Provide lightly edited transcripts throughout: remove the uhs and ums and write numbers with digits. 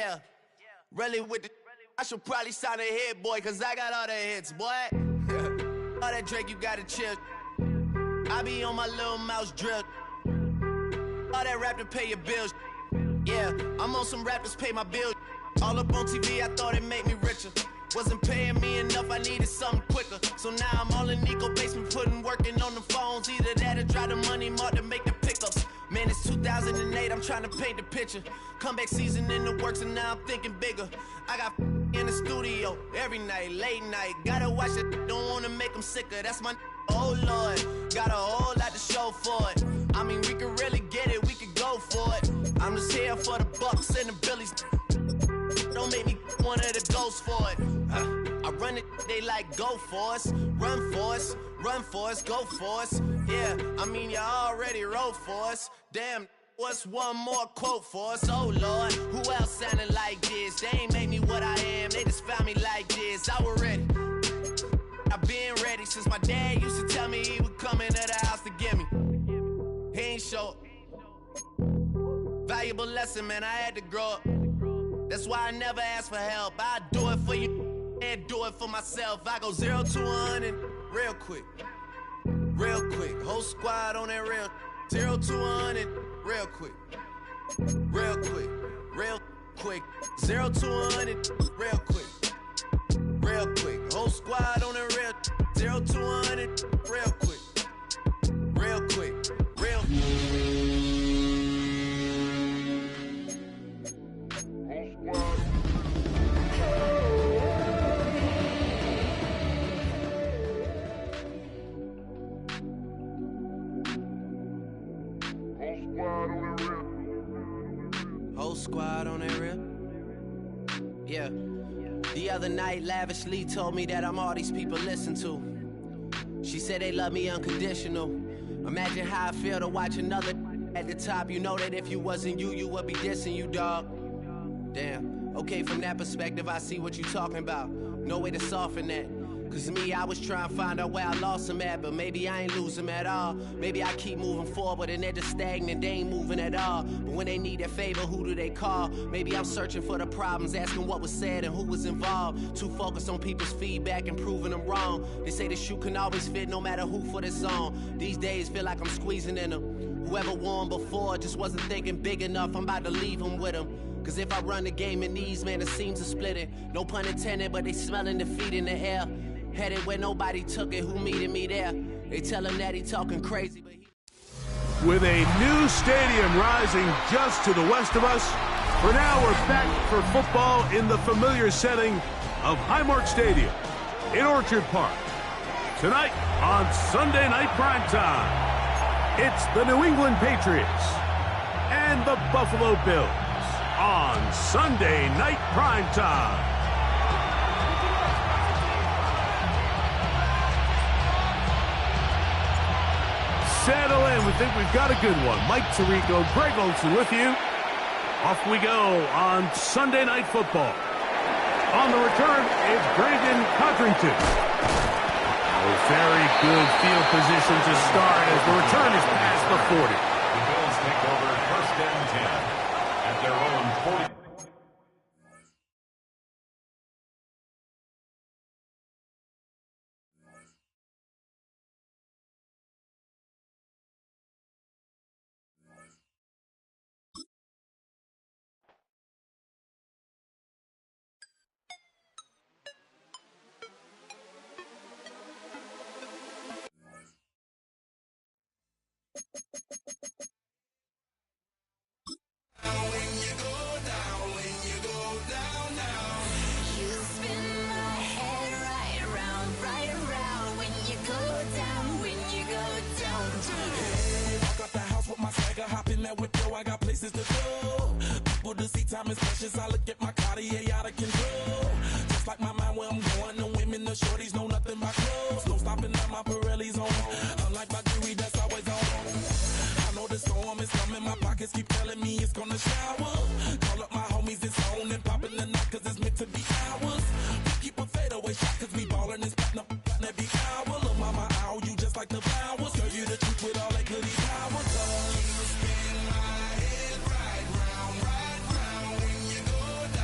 Yeah, really with the, I should probably sign a hit, boy, cause I got all the hits, boy. All that Drake, you gotta chill. I be on my little mouse drip. All that rap to pay your bills. Yeah, I'm on some rappers pay my bills. All up on TV, I thought it made me richer. Wasn't paying me enough, I needed something quicker. So now I'm all in Nico basement, working on the phones. Either that or drive the money mark to make the pickups. Man, it's 2008, I'm trying to paint the picture. Comeback season in the works and now I'm thinking bigger. I got in the studio every night, late night. Gotta watch it, don't wanna make them sicker. That's my oh Lord, got a whole lot to show for it. I mean, we could really get it, we could go for it. I'm just here for the Bucks and the Billies. Don't make me one of the ghosts for it. I run it, they like go for us. Run for us, run for us, go for us. Yeah, I mean you already wrote for us. Damn, what's one more quote for us? Oh Lord, who else sounded like this? They ain't made me what I am, they just found me like this. I was ready, I've been ready since my dad used to tell me he would come into the house to get me. He ain't show up. Valuable lesson, man, I had to grow up. That's why I never ask for help. I do it for you and do it for myself. I go 0 to 100 real quick. Real quick. Whole squad on that real. 0 to 100 real quick. Real quick. Real quick. 0 to 100 real quick. Real quick. Whole squad on that real. 0 to 100 real quick. Real quick. Real Whole squad on that real. Yeah. The other night, lavishly told me that I'm all these people listen to. She said they love me unconditional. Imagine how I feel to watch another at the top. You know that if you wasn't you, you would be dissing you, dog. Damn. Okay, from that perspective, I see what you talking about. No way to soften that. Cause me, I was trying to find out where I lost them at, but maybe I ain't lose them at all. Maybe I keep moving forward and they're just stagnant, they ain't moving at all. But when they need their favor, who do they call? Maybe I'm searching for the problems, asking what was said and who was involved. Too focused on people's feedback and proving them wrong. They say the shoe can always fit no matter who for the song. These days feel like I'm squeezing in them. Whoever won before just wasn't thinking big enough, I'm about to leave them with them. Cause if I run the game in these, man, the seams are splitting. No pun intended, but they smelling defeat in the air. Headed where nobody took it, who meeted me there? They tell him that he talking crazy, but he... With a new stadium rising just to the west of us, for now we're back for football in the familiar setting of Highmark Stadium in Orchard Park. Tonight on Sunday Night Primetime, it's the New England Patriots and the Buffalo Bills on Sunday Night Primetime. Settle in. We think we've got a good one. Mike Tirico, Greg Olson with you. Off we go on Sunday Night Football. On the return, it's Brandon Codrington. A very good field position to start as the return is past the 40. The Bills take over first and 10 at their own 40. I got places to go. People to see, time is precious. I look at my Cartier out of control. Just like my mind where I'm going. The women, the shorties know nothing but clothes. No stopping at my Pirelli's on. Unlike my jewelry that's always on. I know the storm is coming. My pockets keep telling me it's gonna shower. Call up my homies, it's on and popping the night cause it's meant to be ours. We keep a fadeaway shot cause we ballin' and spittin' up every hour. Look, mama, ow, you just like the flowers. Girl, you the truth with all that goody power. Spin my head right round when you go down.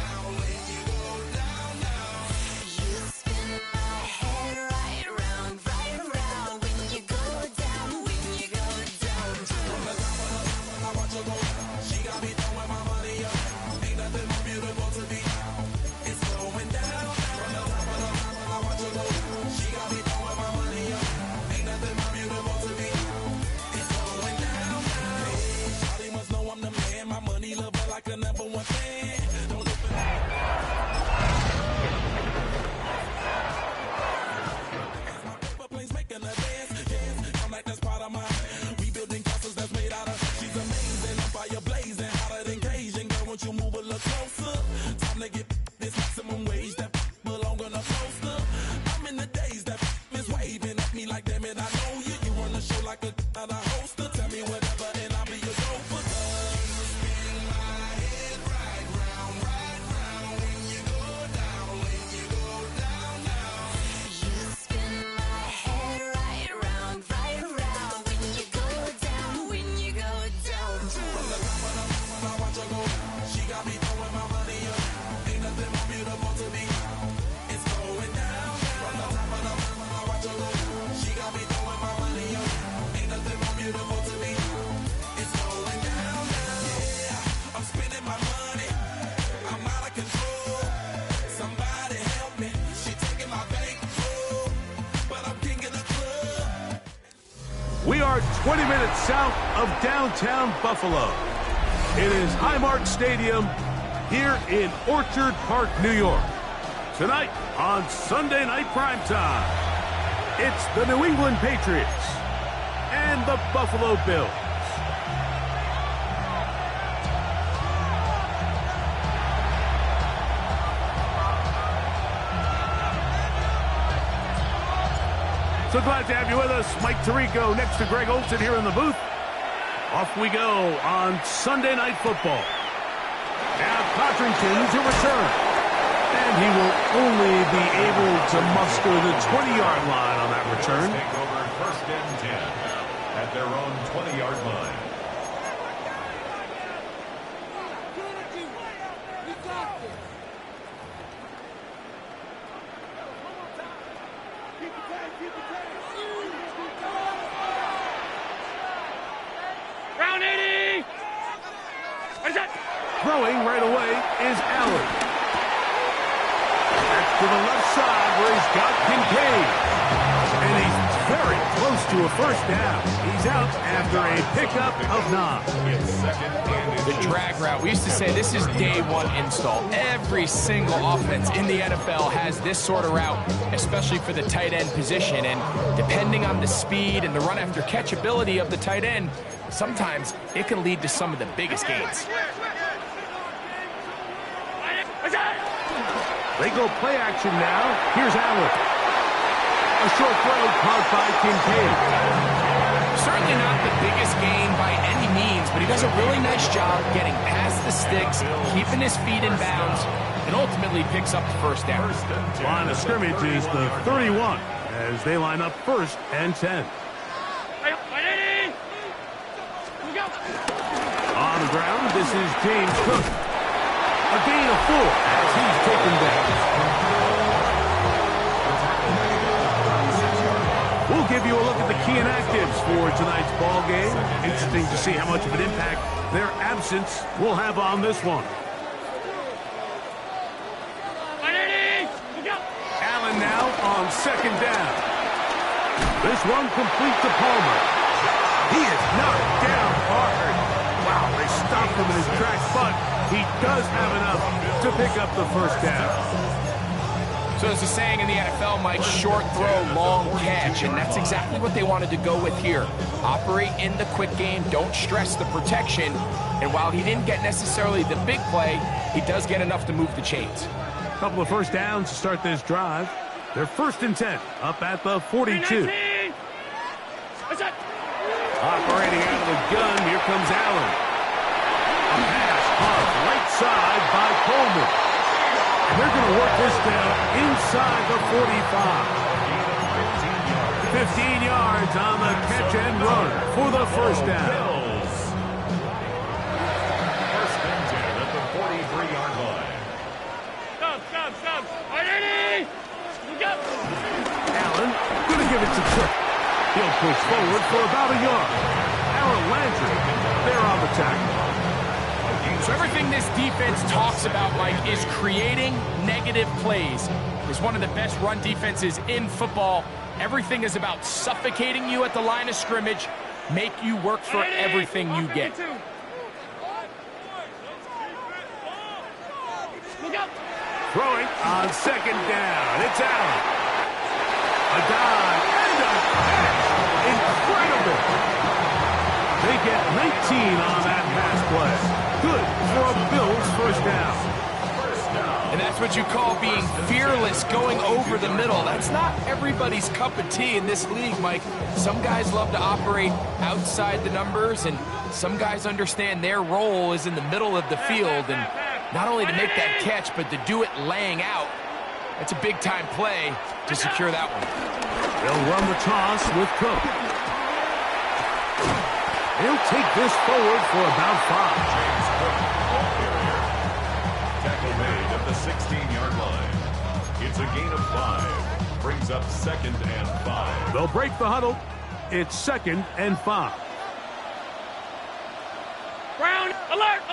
are 20 minutes south of downtown Buffalo. It is Highmark Stadium here in Orchard Park, New York. Tonight on Sunday Night Primetime, it's the New England Patriots and the Buffalo Bills. So glad to have you with us. Mike Tirico next to Greg Olsen here in the booth. Off we go on Sunday Night Football. Now Codrington to return. And he will only be able to muster the 20-yard line on that return. Take over first and 10 at their own 20-yard line. Round 80! What is that? Throwing right away is Allen. Back to the left side where he's got Kincaid. And he's very close to a first down. He's out after a pickup of 9. It's second and The drag route. We used to say this is day one install. Every single offense in the NFL has this sort of route, especially for the tight end position. And depending on the speed and the run after catch ability of the tight end, sometimes it can lead to some of the biggest gains. They go play action now. Here's Allen. A short throw caught by Kincaid. Certainly not the biggest gain by any means, but he does a really nice job getting past the sticks, keeping his feet in bounds, and ultimately picks up the first down. Line of scrimmage is the 31 as they line up first and 10. On the ground, this is James Cook. A gain of 4 as he's taken down. We'll give you a look at the key inactives for tonight's ball game. Interesting to see how much of an impact their absence will have on this one. Allen now on second down. This one complete to Palmer. He is knocked down hard. Wow, they stopped him in his tracks, but he does have enough to pick up the first down. So there's a saying in the NFL, Mike, short throw, long catch, and that's exactly what they wanted to go with here. Operate in the quick game, don't stress the protection, and while he didn't get necessarily the big play, he does get enough to move the chains. A couple of first downs to start this drive. They're first and 10, up at the 42. Operating out of the gun, here comes Allen. A pass off right side by Coleman. And they're going to work this down inside the 45. 15 yards on the catch and run for the first down. First and 10 at the 43-yard line. Stop. Ready? Go. Allen going to give it to Cook. He'll push forward for about a yard. Aaron Landry, they're on the tackle. So everything this defense talks about, Mike, is creating negative plays. It's one of the best run defenses in football. Everything is about suffocating you at the line of scrimmage, make you work for everything you get. Throwing on second down. It's Allen. A dive and a catch. Incredible. They get 19 on that pass play. Good for a Bills first down. And that's what you call being fearless, going over the middle. That's not everybody's cup of tea in this league, Mike. Some guys love to operate outside the numbers, and some guys understand their role is in the middle of the field. And not only to make that catch, but to do it laying out. That's a big-time play to secure that one. They'll run the toss with Cook. He'll take this forward for about 5. Tackle made at the 16-yard line. It's a gain of 5. Brings up second and 5. They'll break the huddle. It's second and 5. Brown, alert!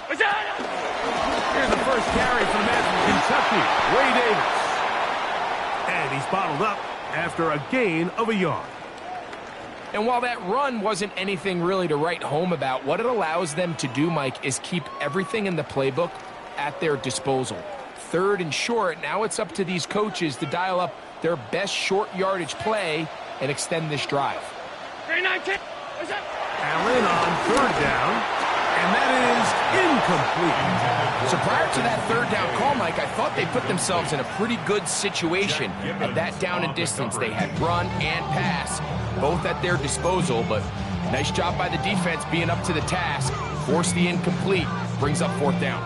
Here's the first carry from the man from Kentucky, Ray Davis. And he's bottled up after a gain of a yard. And while that run wasn't anything really to write home about, what it allows them to do, Mike, is keep everything in the playbook at their disposal. 3rd and short, now it's up to these coaches to dial up their best short yardage play and extend this drive. 3-19. Allen on 3rd down, and that is incomplete. So prior to that 3rd down call, Mike, I thought they put themselves in a pretty good situation at that down and distance. They had run and pass, both at their disposal, but nice job by the defense being up to the task. Force the incomplete, brings up 4th down.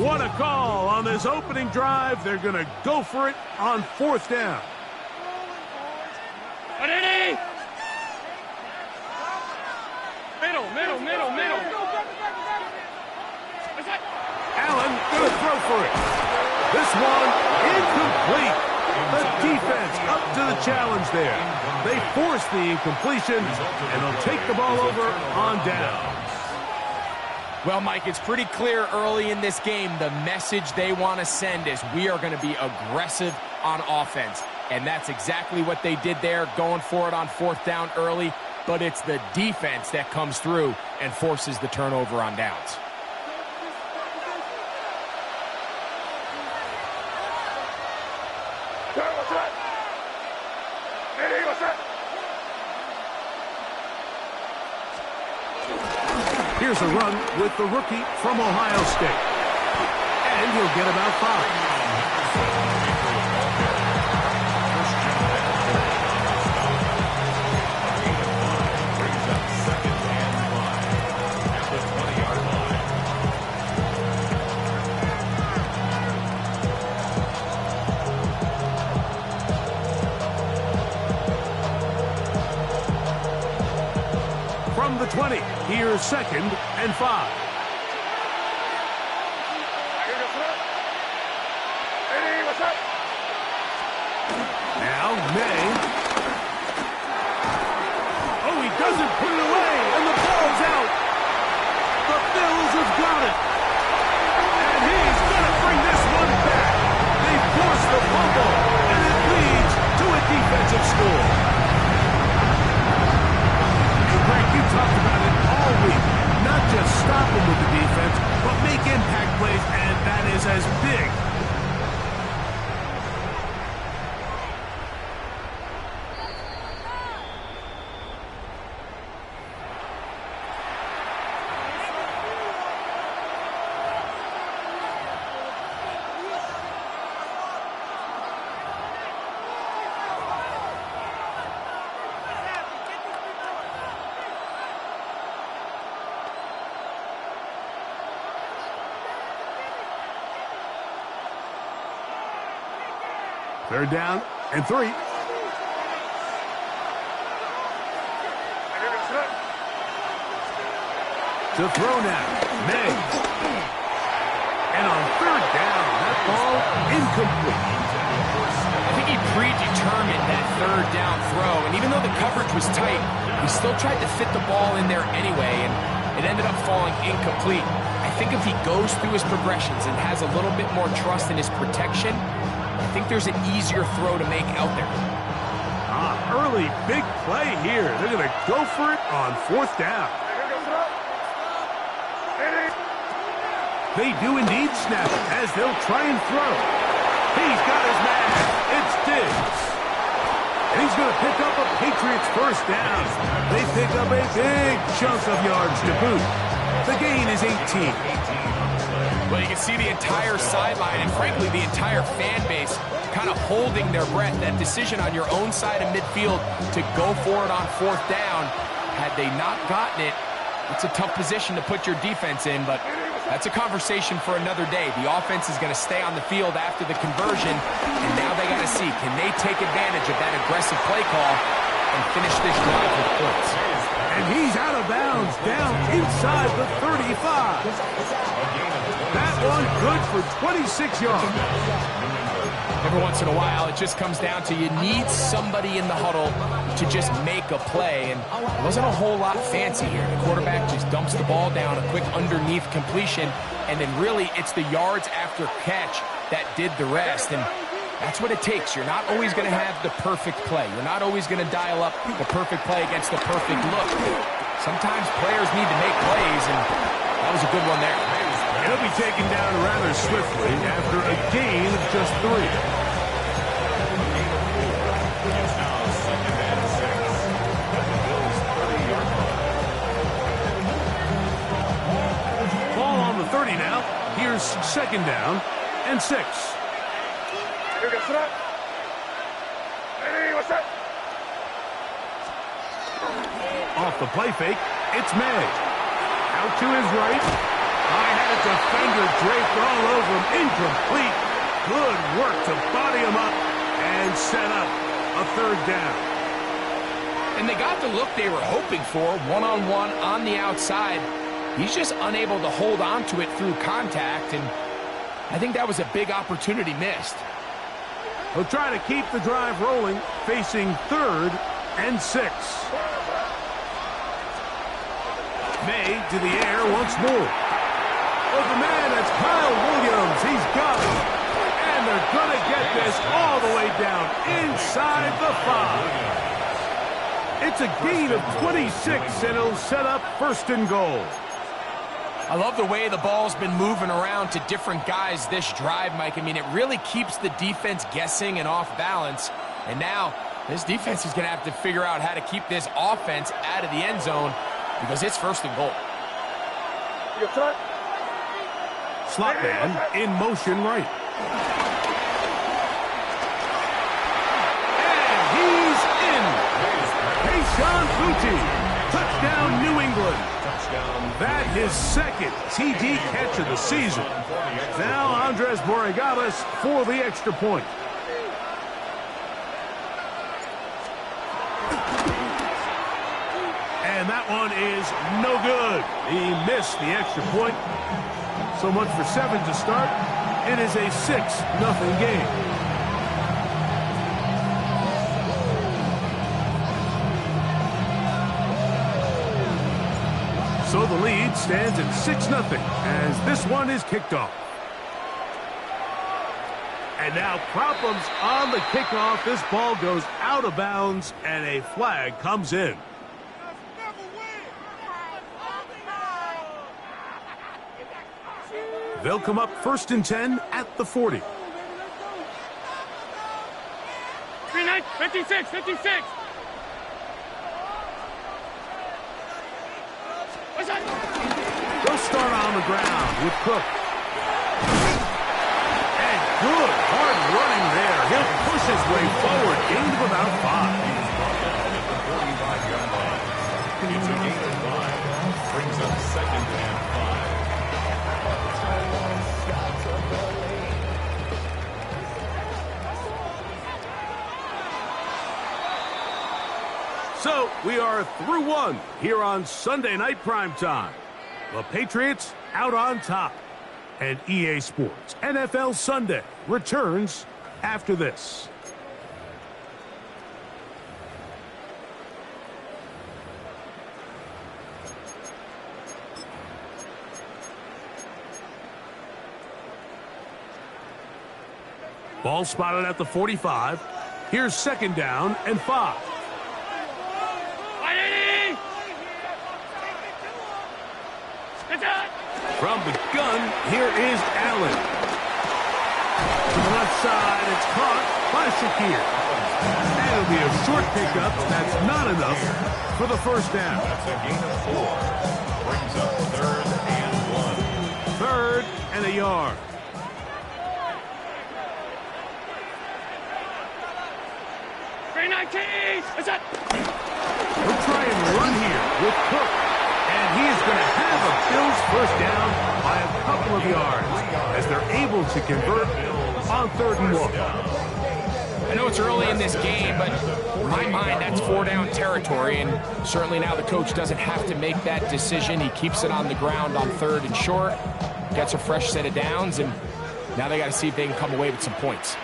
What a call on this opening drive. They're going to go for it on 4th down. Middle. Allen going to throw for it. This one incomplete. The defense up to the challenge there. They force the incompletion, and they'll take the ball over on down. Well, Mike, it's pretty clear early in this game the message they want to send is we are going to be aggressive on offense. And that's exactly what they did there, going for it on 4th down early. But it's the defense that comes through and forces the turnover on downs. Here's a run with the rookie from Ohio State. And he'll get about 5. From the 20, here's 2nd and 5. Now May. Oh, he doesn't put it away, and the ball's out. The Bills have got it. And he's going to bring this one back. They force the fumble, and it leads to a defensive score. You talked about it all week. Not just stop them with the defense, but make impact plays, and that is as big. Third down and 3. To throw now, May. And on 3rd down, that ball incomplete. I think he predetermined that 3rd down throw, and even though the coverage was tight, he still tried to fit the ball in there anyway, and it ended up falling incomplete. I think if he goes through his progressions and has a little bit more trust in his protection, I think there's an easier throw to make out there. Early big play here. They're going to go for it on 4th down. They do indeed snap it as they'll try and throw. He's got his man. It's Diggs. And he's going to pick up a Patriots 1st down. They pick up a big chunk of yards to boot. The gain is 18. Well, you can see the entire sideline and, frankly, the entire fan base kind of holding their breath. That decision on your own side of midfield to go for it on 4th down, had they not gotten it, it's a tough position to put your defense in, but that's a conversation for another day. The offense is going to stay on the field after the conversion, and now they got to see, can they take advantage of that aggressive play call and finish this drive with points? And he's out of bounds, down inside the 35. That one good for 26 yards. Every once in a while, it just comes down to you need somebody in the huddle to just make a play, and it wasn't a whole lot fancy here. The quarterback just dumps the ball down, a quick underneath completion, and then really it's the yards after catch that did the rest. And That's what it takes. You're not always going to have the perfect play. You're not always going to dial up the perfect play against the perfect look. Sometimes players need to make plays, and that was a good one there. He'll be taken down rather swiftly after a gain of just 3. It's now 2nd and 6 at the Bills' 30-yard line. Ball on the 30 now. Here's 2nd down and 6. Here we go, sit up. Hey, what's that? Off the play fake, it's May. Out to his right. I had a defender draped all over him. Incomplete. Good work to body him up and set up a 3rd down. And they got the look they were hoping for, one-on-one on the outside. He's just unable to hold on to it through contact, and I think that was a big opportunity missed. He'll try to keep the drive rolling, facing 3rd and 6. May to the air once more. Open man, that's Kyle Williams. He's got it. And they're going to get this all the way down inside the 5. It's a gain of 26, and it'll set up 1st and goal. I love the way the ball's been moving around to different guys this drive, Mike. I mean, it really keeps the defense guessing and off balance. And now this defense is going to have to figure out how to keep this offense out of the end zone because it's 1st and goal. Slot man in motion right. And he's in. Kayshon Boutte. Touchdown, New England. That his 2nd TD catch of the season. Now Andres Borregales for the extra point. And that one is no good. He missed the extra point. So much for 7 to start. It is a 6-0 game. So the lead stands at 6-0 as this one is kicked off. And now problems on the kickoff. This ball goes out of bounds and a flag comes in. They'll come up 1st and 10 at the 40. 56, 56. What's that? They'll start on the ground with Cook. And good hard running there. He'll push his way forward. Gain of about 5. It's a gain of 5. Brings up 2nd and 5. So we are through 1 here on Sunday Night Primetime. The Patriots out on top. And EA Sports NFL Sunday returns after this. Ball spotted at the 45. Here's 2nd down and 5. From the gun, here is Allen. To the left side, it's caught by Shakir. And it'll be a short pickup. That's not enough for the 1st down. That's a gain of 4. Brings up 3rd and 1. 3rd and a yard. What's that? We'll try and run here with Cook. And he is going to have a Bills 1st down by a couple of yards as they're able to convert on 3rd and 1. I know it's early in this game, but in my mind, that's 4-down territory, and certainly now the coach doesn't have to make that decision. He keeps it on the ground on 3rd and short, gets a fresh set of downs, and now they got to see if they can come away with some points.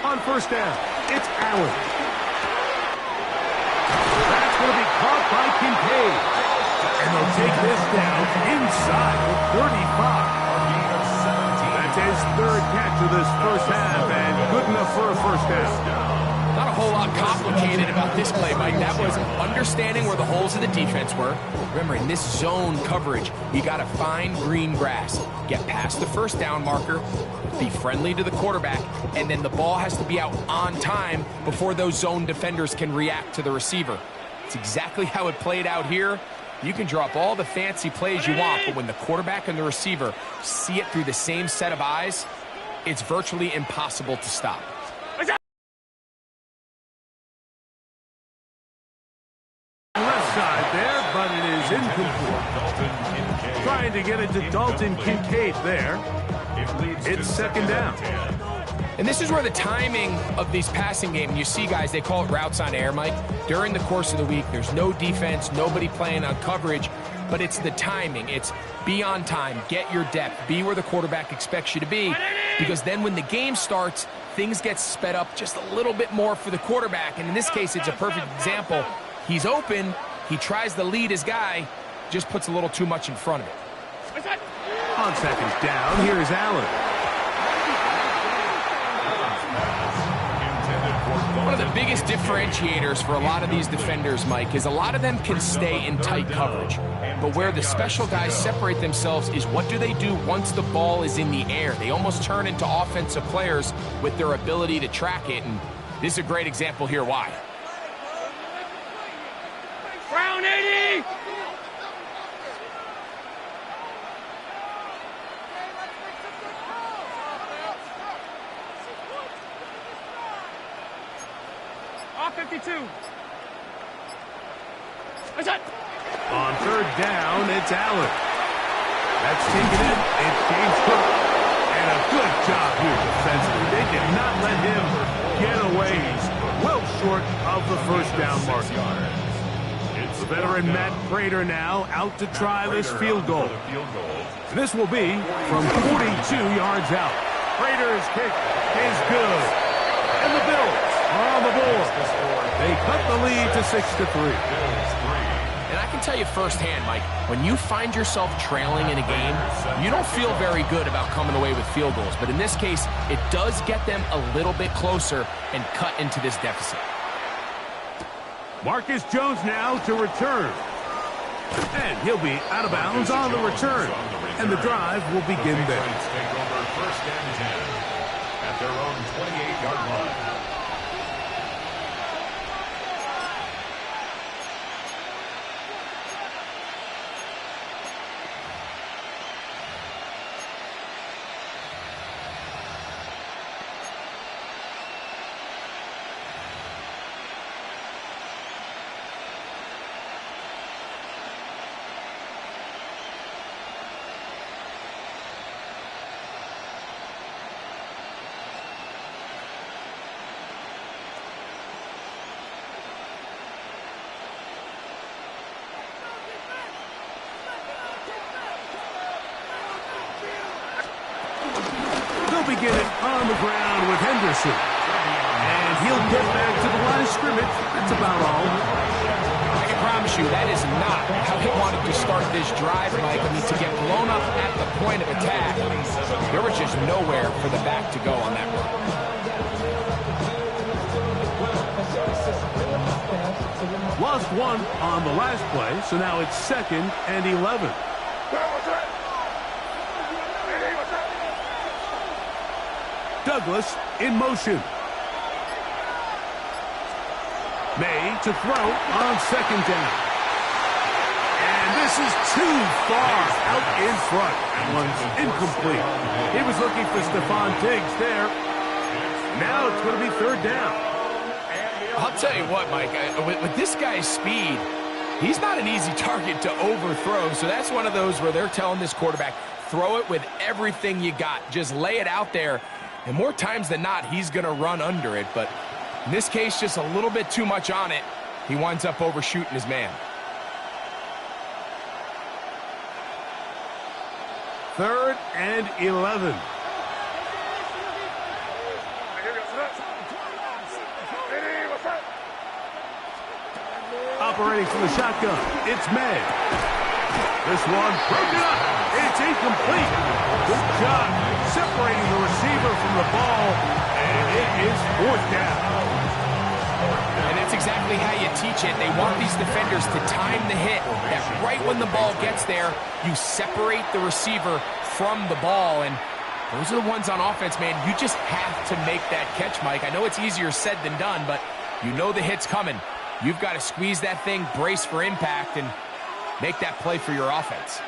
On 1st down, it's Allen. That's going to be caught by Kincaid. And they'll take this down inside the 35. That's his third catch of this first half, and good enough for a first down. Not a whole lot complicated about this play, Mike. That was understanding where the holes of the defense were. Remember, in this zone coverage, you got to find green grass, get past the first down marker, be friendly to the quarterback, and then the ball has to be out on time before those zone defenders can react to the receiver. It's exactly how it played out here. You can draw up all the fancy plays you want, but when the quarterback and the receiver see it through the same set of eyes, it's virtually impossible to stop. Left side there, but it is incomplete. Trying to get it to Dalton Kincaid there. It's second down. And this is where the timing of these passing games, you see guys, they call it routes on air, Mike. During the course of the week, there's no defense, nobody playing on coverage, but it's the timing. It's be on time, get your depth, be where the quarterback expects you to be, because then when the game starts, things get sped up just a little bit more for the quarterback. And in this case, it's a perfect example. He's open, he tries to lead his guy, just puts a little too much in front of it. On second down, here's Allen. One of the biggest differentiators for a lot of these defenders, Mike, is a lot of them can stay in tight coverage. But where the special guys separate themselves is what do they do once the ball is in the air? They almost turn into offensive players with their ability to track it, and this is a great example here why. Brown 80! Off 52. What's that? On third down, it's Allen. That's taken in. It's James Cook. And a good job here defensively. They did not let him get away. He's well short of the first down mark. The veteran Matt Prater now out to try this field goal. This will be from 42 yards out. Prater's kick is good. And the Bills are on the board. They cut the lead to 6-3. And I can tell you firsthand, Mike, when you find yourself trailing in a game, you don't feel very good about coming away with field goals. But in this case, it does get them a little bit closer and cut into this deficit. Marcus Jones now to return. And he'll be out of bounds on the return. And the drive will begin there. Take over first and 10 at their own 28-yard line. Begin it on the ground with Henderson. And he'll get back to the line of scrimmage. That's about all. I can promise you that is not how he wanted to start this drive, Mike. I mean, to get blown up at the point of attack, there was just nowhere for the back to go on that run. Lost one on the last play, so now it's 2nd and 11. Douglas in motion. May to throw on 2nd down. And this is too far out in front. That one's incomplete. He was looking for Stephon Diggs there. Now it's going to be 3rd down. I'll tell you what, Mike, with this guy's speed, he's not an easy target to overthrow. So that's one of those where they're telling this quarterback, throw it with everything you got. Just lay it out there. And more times than not, he's going to run under it. But in this case, just a little bit too much on it. He winds up overshooting his man. 3rd and 11. Operating from the shotgun, it's May. This one broken up. It's incomplete. Good job separating the receiver from the ball, and it is fourth down. And that's exactly how you teach it. They want these defenders to time the hit, that right when the ball gets there, you separate the receiver from the ball. And those are the ones on offense, man. You just have to make that catch, Mike. I know it's easier said than done, but you know the hit's coming. You've got to squeeze that thing, brace for impact, and make that play for your offense.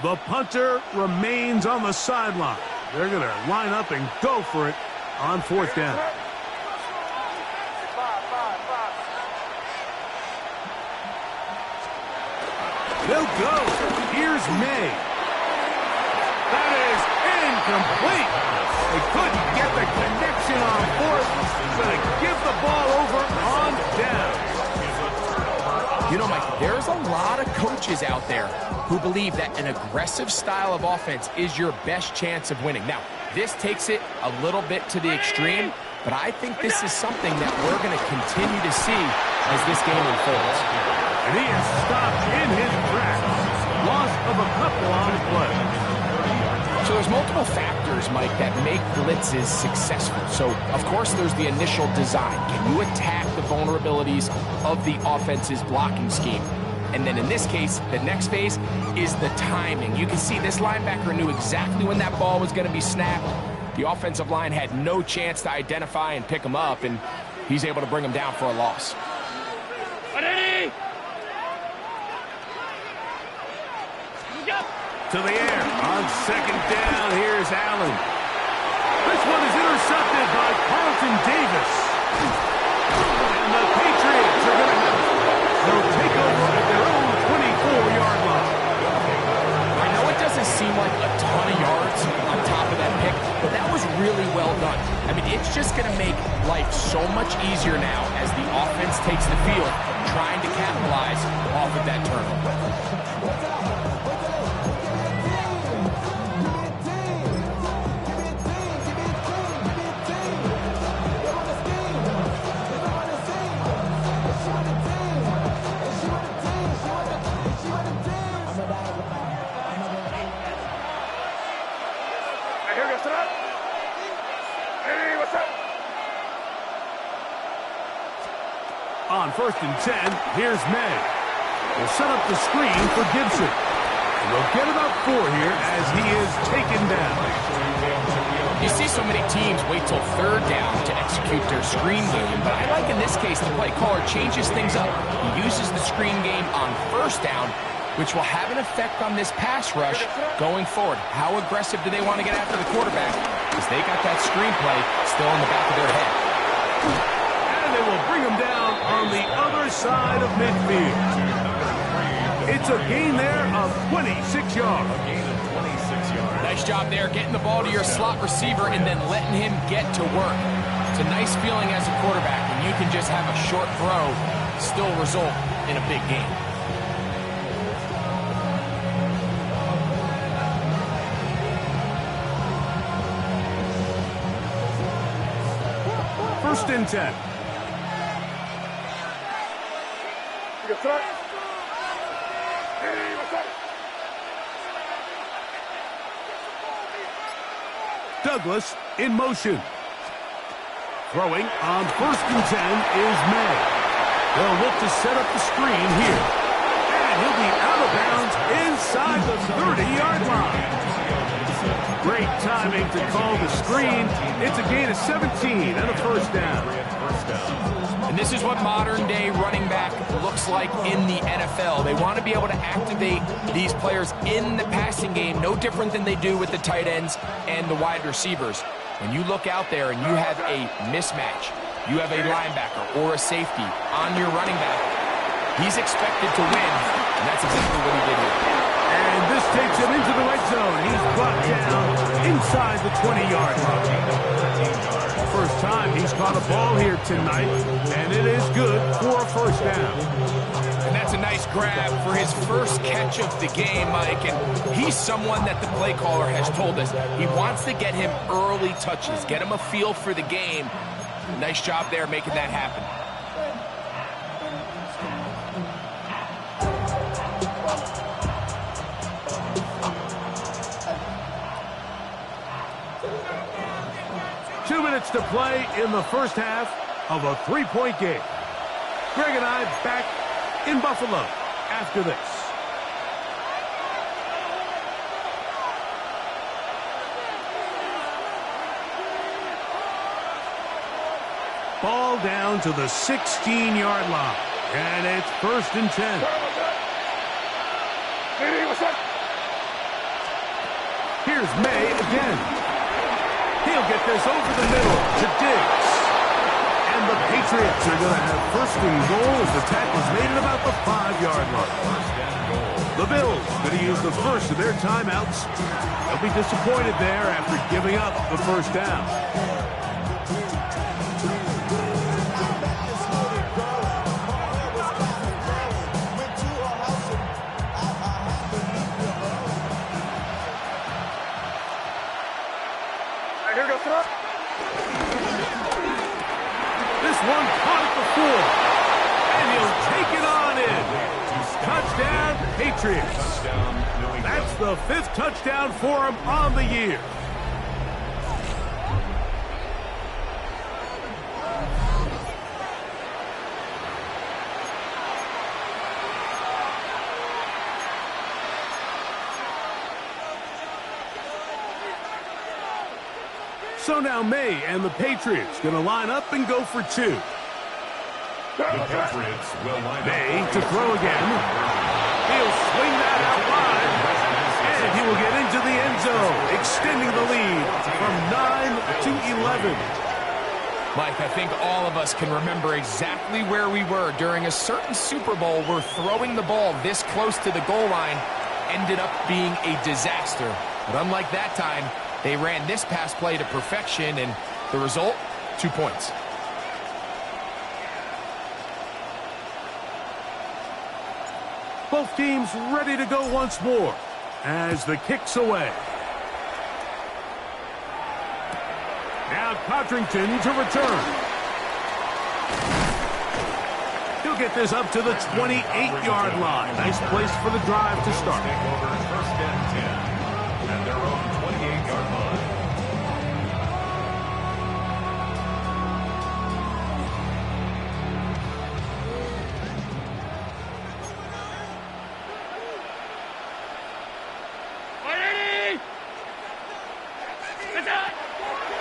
The punter remains on the sideline. They're going to line up and go for it on fourth down. They'll go. Here's May. That is incomplete. They couldn't get the connection on fourth, so they give the ball over on down. You know, Mike, there's a lot of coaches out there who believe that an aggressive style of offense is your best chance of winning. Now, this takes it a little bit to the extreme, but I think this is something that we're going to continue to see as this game unfolds. And he is stopped in his tracks. Loss of a couple on play. So there's multiple factors, Mike, that make blitzes successful. So, of course, there's the initial design. Can you attack the vulnerabilities of the offense's blocking scheme? And then in this case, the next phase is the timing. You can see this linebacker knew exactly when that ball was going to be snapped. The offensive line had no chance to identify and pick him up, and he's able to bring him down for a loss. To the air on second down. Here's Allen. This one is intercepted by Carlton Davis. And the Patriots are going to have it. They'll take over at their own 24-yard line. I know it doesn't seem like a ton of yards on top of that pick, but that was really well done. I mean, it's just going to make life so much easier now as the offense takes the field, trying to capitalize off of that turnover. On 1st and 10, here's May. They'll set up the screen for Gibson. And they'll get about 4 here as he is taken down. You see so many teams wait till 3rd down to execute their screen game, but I like in this case the play caller changes things up. He uses the screen game on 1st down, which will have an effect on this pass rush going forward. How aggressive do they want to get after the quarterback? Because they got that screen play still in the back of their head. And they will bring him down on the other side of midfield. It's a gain there of 26 yards. Nice job there, getting the ball to your slot receiver and then letting him get to work. It's a nice feeling as a quarterback when you can just have a short throw still result in a big game. First and 10. Douglas in motion. Throwing on 1st and 10 is May. They'll look to set up the screen here. And he'll be out of bounds inside the 30-yard line. Great timing to call the screen. It's a gain of 17 and a 1st down. And this is what modern-day running back looks like in the NFL. They want to be able to activate these players in the passing game, no different than they do with the tight ends and the wide receivers. When you look out there and you have a mismatch, you have a linebacker or a safety on your running back, he's expected to win, and that's exactly what he did here. And this takes him into the red zone. He's brought down inside the 20-yard line. First time he's caught a ball here tonight, and it is good for a 1st down. And that's That's a nice grab for his first catch of the game, Mike, and he's someone that the play caller has told us he wants to get him early touches, get him a feel for the game. Nice job there making that happen. To play in the first half of a three-point game. Greg and I back in Buffalo after this. Ball down to the 16-yard line, and it's 1st and 10. Here's May again. He'll get this over the middle to Diggs. And the Patriots are going to have 1st and goal as the tackle's made at about the 5-yard line. The Bills going to use the first of their timeouts. They'll be disappointed there after giving up the first down. This one caught at the 4. And he'll take it on in. Touchdown, Patriots. That's the 5th touchdown for him on the year. So now May and the Patriots going to line up and go for 2. The Patriots will line May up to throw again. He'll swing that out wide, and he will get into the end zone, extending the lead from 9 to 11. Mike, I think all of us can remember exactly where we were during a certain Super Bowl where throwing the ball this close to the goal line ended up being a disaster. But unlike that time, they ran this pass play to perfection, and the result, 2 points. Both teams ready to go once more as the kick's away. Now Codrington to return. He'll get this up to the 28-yard line. Nice place for the drive to start. take over 1st and 10 at their own 28-yard line.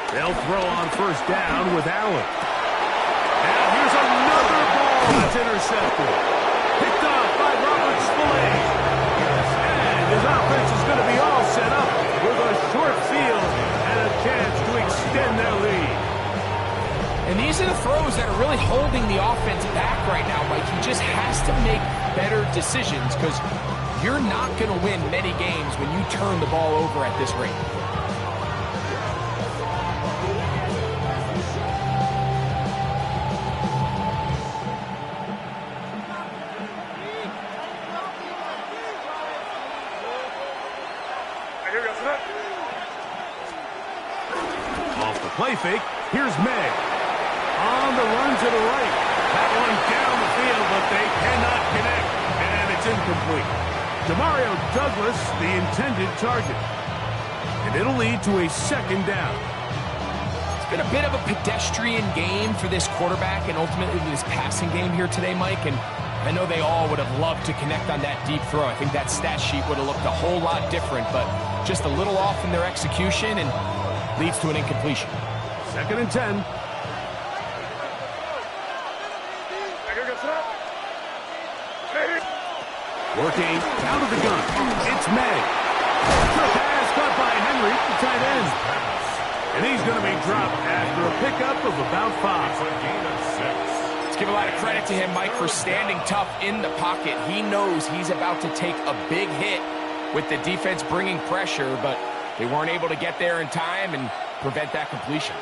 They'll throw on 1st down with Allen. And here's another ball that's intercepted. Picked off by Robert Spillane. And his offense is going to be all set up with a short field and a chance to extend their lead. And these are the throws that are really holding the offense back right now, Mike. He just has to make better decisions because you're not going to win many games when you turn the ball over at this rate. Off the play fake, here's May. On the run to the right. That one down the field, but they cannot connect, and it's incomplete. Demario Douglas, the intended target. And it'll lead to a 2nd down. It's been a bit of a pedestrian game for this quarterback and ultimately this passing game here today, Mike. And I know they all would have loved to connect on that deep throw. I think that stat sheet would have looked a whole lot different, but just a little off in their execution and leads to an incompletion. 2nd and 10. Working out of the gun. It's May. Good pass caught by Henry, the tight end. And he's going to be dropped after a pickup of about 5. A gain of 6. Let's give a lot of credit to him, Mike, for standing tough in the pocket. He knows he's about to take a big hit with the defense bringing pressure, but they weren't able to get there in time and prevent that completion.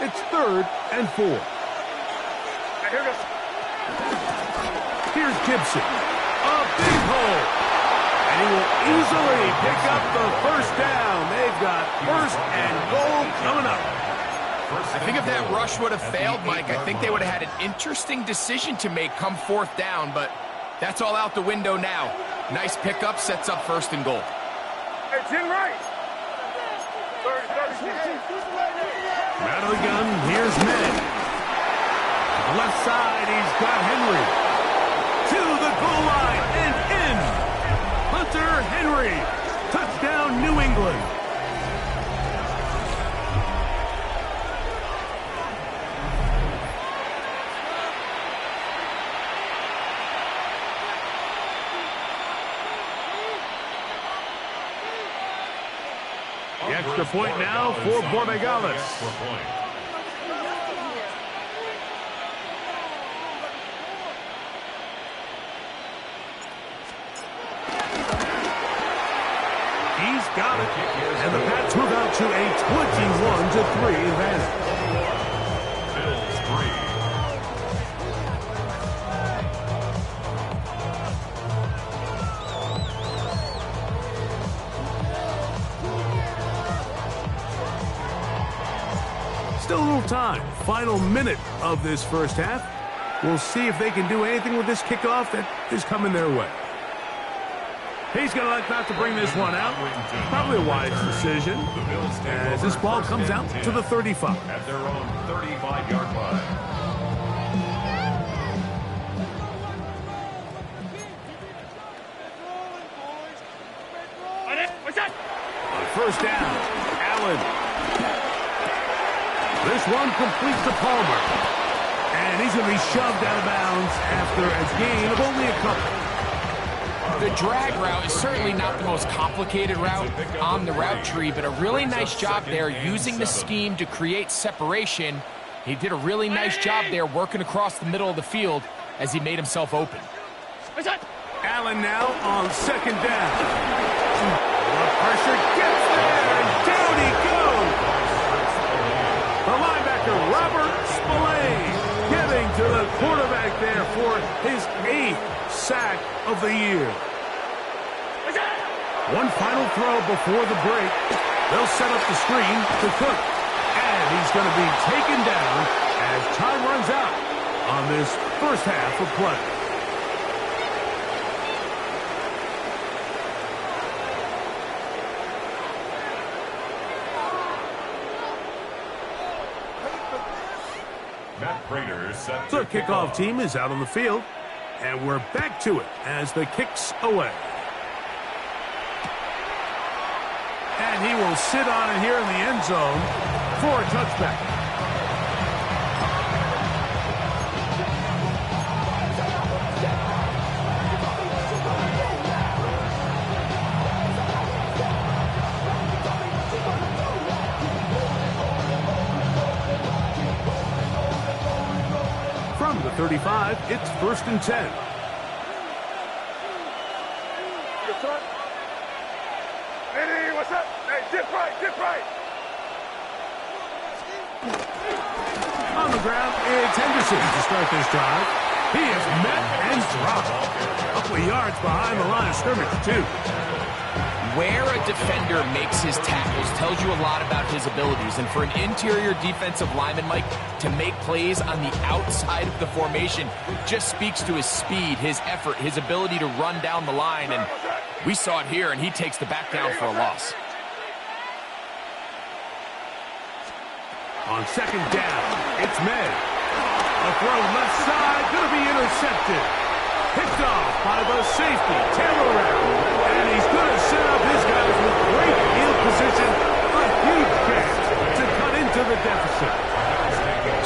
It's 3rd and 4. Here's Gibson. hole. And he will easily pick up the first down. They've got first and goal coming up. I think if that rush would have failed, Mike, I think they would have had an interesting decision to make come fourth down, but that's all out the window now. Nice pickup, sets up first and goal. It's in right. Out of the gun, here's Ned. To the left side, he's got Henry. To the goal line and in. Hunter Henry. Touchdown, New England. The extra point now for Borregales. He's got it. And the Pats move out to a 21-3 advantage. Bills 3. Still a little time. Final minute of this first half. We'll see if they can do anything with this kickoff that is coming their way. He's going to like not to bring this one out. Probably a wise decision as this ball comes out to the 35. At their own 35-yard line. What's that? On first down, Allen. This one completes to Palmer. And he's going to be shoved out of bounds after a gain of only a couple. The drag route is certainly not the most complicated route on the route tree, but a really nice job there using the scheme to create separation. He did a really nice job there working across the middle of the field as he made himself open. What's that? Allen now on second down. The pressure gets there, and down he goes. The linebacker, Robert Spillane, getting to the quarterback there for his 8th sack of the year. One final throw before the break. They'll set up the screen to Cook. And he's going to be taken down as time runs out on this first half of play. Matt Prater set The to kick kickoff off. team is out on the field. And we're back to it as the kick's away. And he will sit on it here in the end zone for a touchback. From the 35, it's 1st and 10. Hey, what's up? Hey, dip right, dip right. On the ground, it's Henderson to start this drive. He is met and dropped. A couple of yards behind the line of scrimmage, too. Where a defender makes his tackles tells you a lot about his abilities. And for an interior defensive lineman, Mike, to make plays on the outside of the formation just speaks to his speed, his effort, his ability to run down the line. And we saw it here, and he takes the back down for a loss. On second down, it's Med. A throw left side, going to be intercepted. Picked off by the safety, Taylor Rapp. And he's going to set up his guys with great field position. A huge chance to cut into the deficit.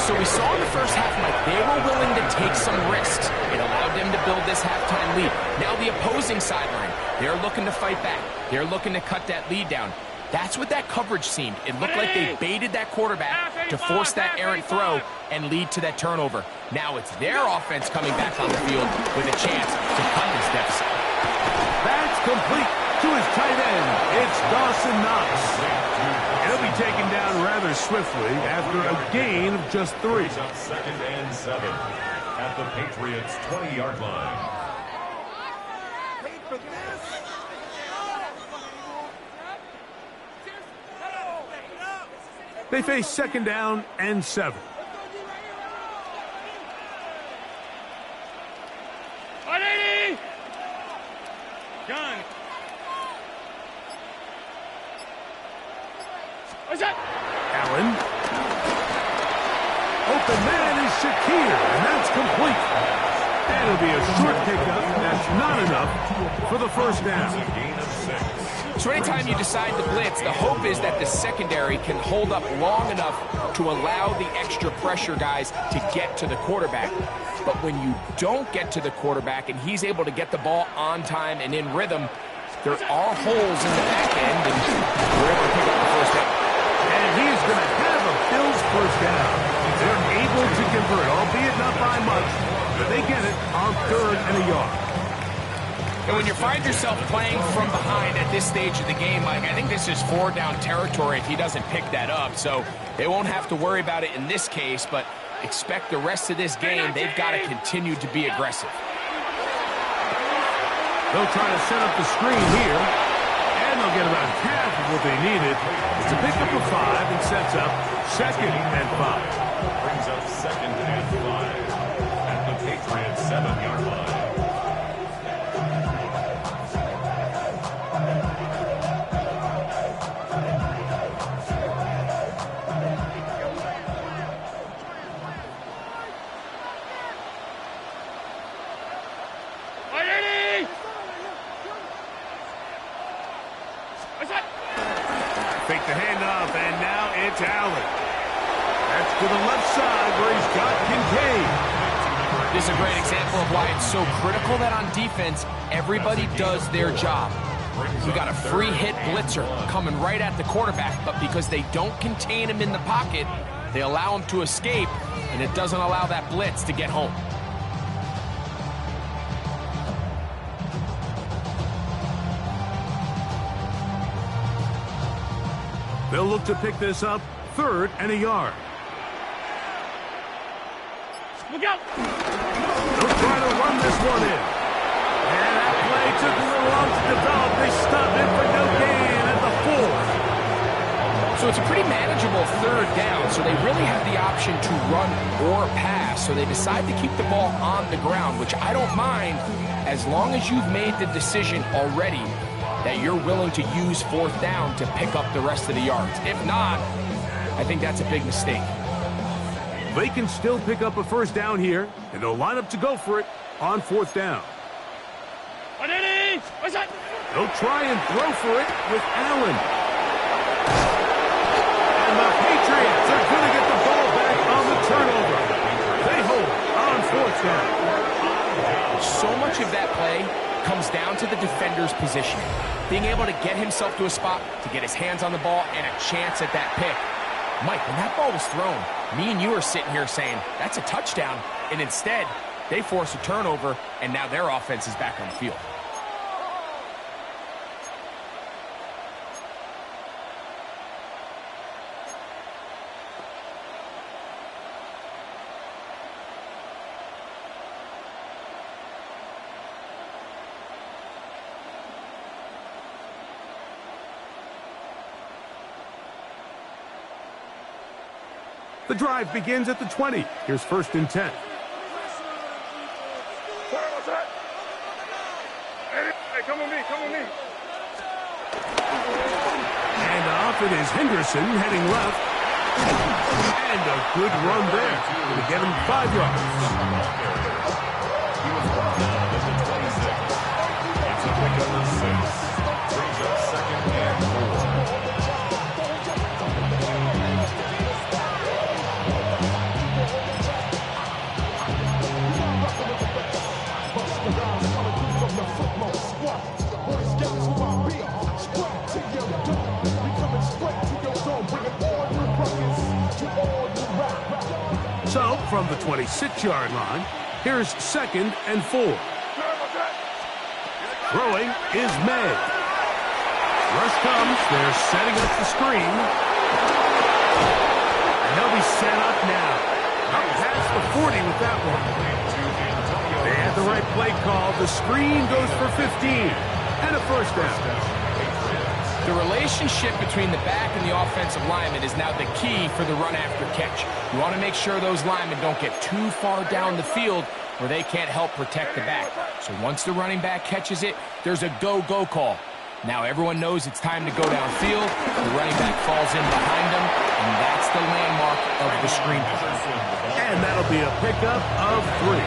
So we saw in the first half, Mike, they were willing to take some risks. It allowed them to build this halftime lead. Now the opposing sideline, they're looking to fight back. They're looking to cut that lead down. That's what that coverage seemed. It looked like they baited that quarterback to force that errant throw and lead to that turnover. Now it's their offense coming back on the field with a chance to cut this deficit. That's complete to his tight end. It's Dawson Knox. He'll be taken down rather swiftly after a gain of just 3. Brings up 2nd and 7 at the Patriots' 20-yard line. They face 2nd down and 7. Gun. Allen. Open man is Shakir, and that's complete. And it'll be a short pickup. That's not enough for the first down. So anytime you decide to blitz, the hope is that the secondary can hold up long enough to allow the extra pressure guys to get to the quarterback. But when you don't get to the quarterback and he's able to get the ball on time and in rhythm, there are holes in the back end, and we're able to pick up the first down. And he's going to have a Bills first down. They're able to convert, albeit not by much, but they get it on 3rd and a yard. And when you find yourself playing from behind at this stage of the game, Mike, I think this is 4-down territory if he doesn't pick that up. So they won't have to worry about it in this case, but expect the rest of this game, they've got to continue to be aggressive. They'll try to set up the screen here, and they'll get about half of what they needed. It's a pickup of 5 and sets up 2nd and 5. Brings up 2nd and 5 at the Patriots 7-yard line. Fake the handoff, and now it's Allen. That's to the left side where he's got Kincaid. This is a great example of why it's so critical that on defense, everybody does their job. We got a free hit blitzer coming right at the quarterback, but because they don't contain him in the pocket, they allow him to escape, and it doesn't allow that blitz to get home. They'll look to pick this up 3rd and a yard. Look out! They'll try to run this one in. And that play took a little long to develop. They stopped it for no gain at the 4th. So it's a pretty manageable 3rd down, so they really have the option to run or pass. So they decide to keep the ball on the ground, which I don't mind as long as you've made the decision already that you're willing to use 4th down to pick up the rest of the yards. If not, I think that's a big mistake. They can still pick up a first down here, and they'll line up to go for it on 4th down. They'll try and throw for it with Allen. And the Patriots are going to get the ball back on the turnover. They hold on 4th down. So much of that play comes down to the defender's position. Being able to get himself to a spot, to get his hands on the ball, and a chance at that pick. Mike, when that ball was thrown, me and you are sitting here saying, that's a touchdown. And instead, they force a turnover, and now their offense is back on the field. The drive begins at the 20. Here's 1st and 10. What's that? Hey, come with me, come with me. And off it is Henderson heading left. And a good run there to get him 5 yards. He was brought down at the 26. It's a pickup of 6. Brings up 2nd and 4. So, from the 26-yard line, here's 2nd and 4. Throwing is May. Rush comes. They're setting up the screen. And he'll be set up now. Up past the 40 with that one. They had the right play call. The screen goes for 15. And a first down. The relationship between the back and the offensive lineman is now the key for the run after catch. You want to make sure those linemen don't get too far down the field where they can't help protect the back. So once the running back catches it, there's a go-go call. Now everyone knows it's time to go downfield. The running back falls in behind him, and that's the landmark of the screen play. And that'll be a pickup of 3.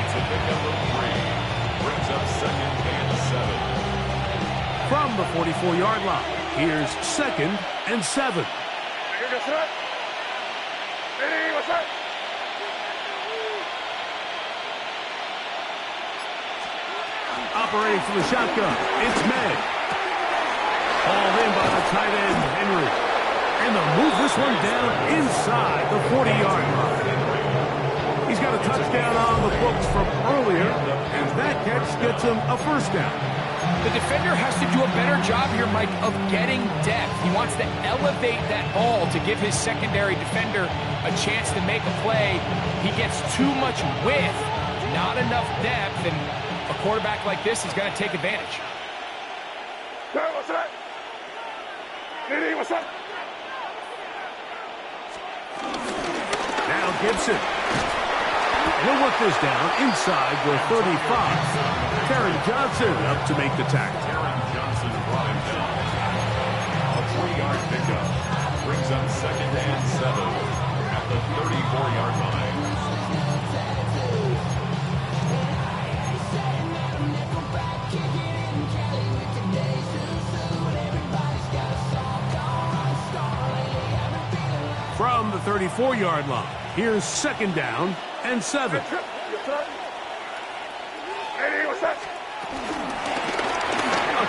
It's a pickup of 3. Brings up 2nd and 7. From the 44-yard line, here's 2nd and 7. Operating from the shotgun, it's May. Hauled in by the tight end, Henry. And they'll move this one down inside the 40-yard line. He's got a touchdown on the books from earlier, and that catch gets him a first down. The defender has to do a better job here, Mike, of getting depth. He wants to elevate that ball to give his secondary defender a chance to make a play. He gets too much width, not enough depth, and a quarterback like this is going to take advantage. Now Gibson. He'll work this down inside the 35. Karen Johnson up to make the tackle. Karen Johnson brought him down. A 3-yard pickup. Brings up 2nd and 7 at the 34-yard line. From the 34-yard line, here's 2nd down and 7. A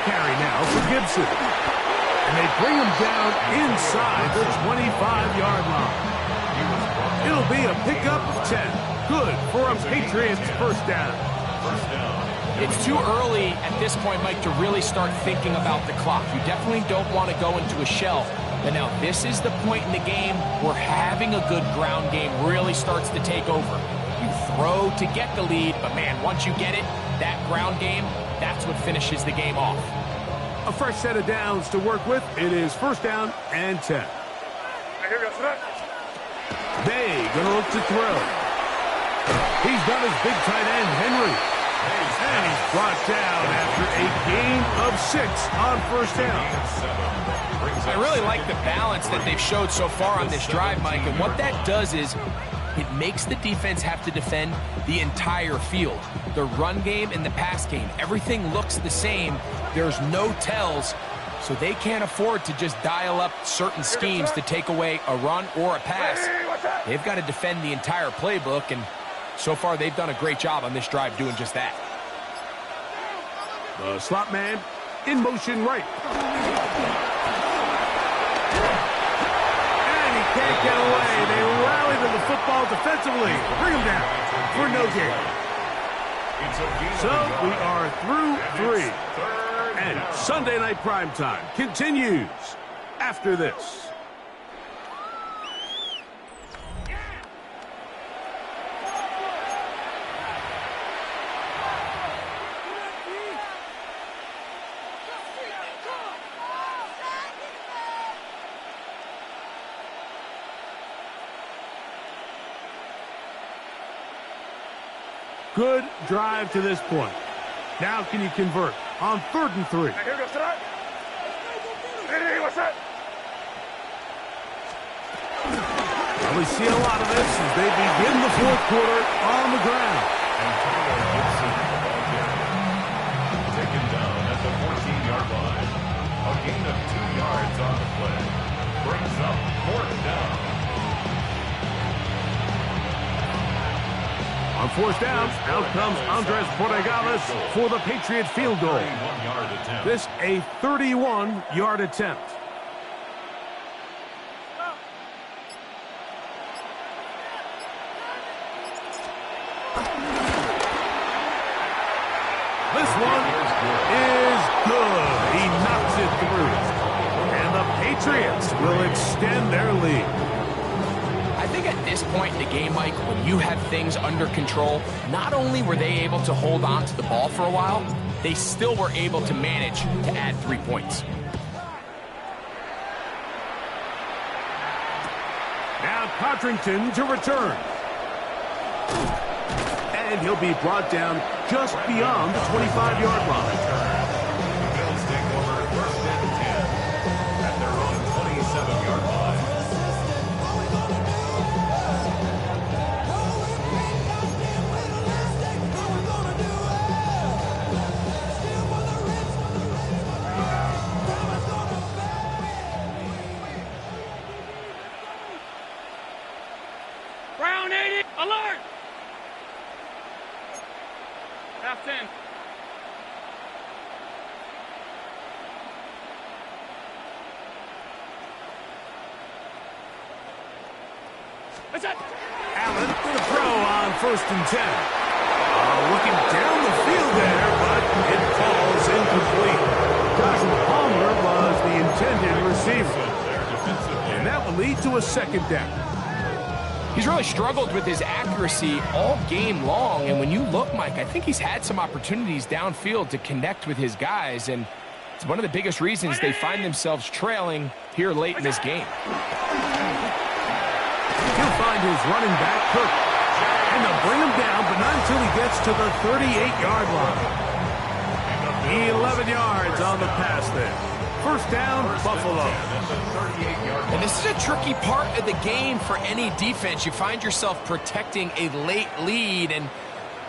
carry now for Gibson. And they bring him down inside the 25-yard line. It'll be a pickup of 10. Good for a Patriots first down. It's too early at this point, Mike, to really start thinking about the clock. You definitely don't want to go into a shell. But now this is the point in the game where having a good ground game really starts to take over. You throw to get the lead, but man, once you get it, that ground game, that's what finishes the game off. A fresh set of downs to work with. It is first down and 10. They gonna look to throw. He's got his big tight end, Henry. And he's brought down after a gain of 6 on first down. I really like the balance that they've showed so far on this drive, Mike, and what that does is it makes the defense have to defend the entire field. The run game and the pass game, everything looks the same. There's no tells, so they can't afford to just dial up certain schemes to take away a run or a pass. They've got to defend the entire playbook, and so far they've done a great job on this drive doing just that. The slot man in motion right. And he can't get away. They rally to the football defensively. Bring him down for no gain. So we are through 3. And Sunday Night Primetime continues after this. Good drive to this point. Now can you convert on 3rd and 3? Well, we see a lot of this as they begin the 4th quarter on the ground. Taken down at the 14-yard line. A gain of 2 yards on the play. Brings up 4th down. On 4th down, out comes Andres Portegalas for the Patriot field goal. This a 31-yard attempt. This one is good. He knocks it through. And the Patriots will extend their lead. I think at this point in the game, Mike, when you have things under control, not only were they able to hold on to the ball for a while, they still were able to manage to add 3 points. Now Codrington to return. And he'll be brought down just beyond the 25-yard line. The Bills take over 1st and 10 at their own 27-yard line. Brown 80, alert! Half 10. What's that? Allen for the throw on 1st and 10. Looking down the field there, but it falls incomplete. Josh Palmer was the intended receiver. And that will lead to a 2nd down. He's really struggled with his accuracy all game long, and when you look, Mike, I think he's had some opportunities downfield to connect with his guys, and it's one of the biggest reasons they find themselves trailing here late in this game. He'll find his running back, Kirk, and they'll bring him down, but not until he gets to the 38-yard line. 11 yards on the pass there. 1st down, Buffalo. And this is a tricky part of the game for any defense. You find yourself protecting a late lead, and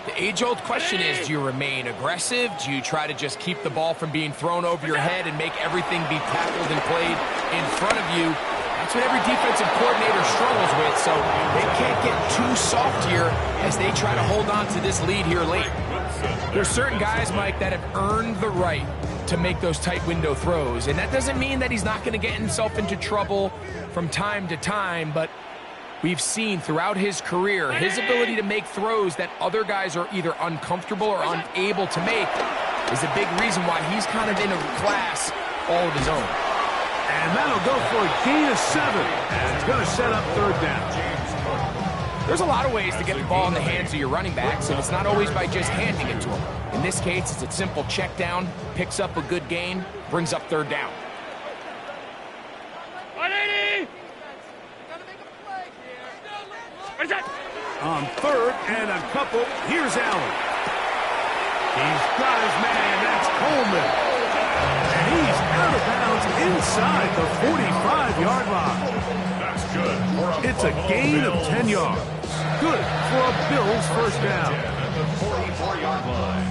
the age-old question is, do you remain aggressive? Do you try to just keep the ball from being thrown over your head and make everything be tackled and played in front of you? That's what every defensive coordinator struggles with, so they can't get too soft here as they try to hold on to this lead here late. There's certain guys, Mike, that have earned the right to make those tight window throws, and that doesn't mean that he's not going to get himself into trouble from time to time, but we've seen throughout his career his ability to make throws that other guys are either uncomfortable or unable to make is a big reason why he's kind of in a class all of his own. And that'll go for a gain of 7, and it's going to set up 3rd down. There's a lot of ways to get the ball in the hands of your running backs, and it's not always by just handing it to them. In this case, it's a simple check down, picks up a good gain, brings up 3rd down. 180! What is that? On 3rd and a couple, here's Allen. He's got his man, that's Coleman. And he's out of bounds inside the 45-yard line. That's good. It's a gain of 10 yards. Good for a Bills 1st down. At the 44-yard line.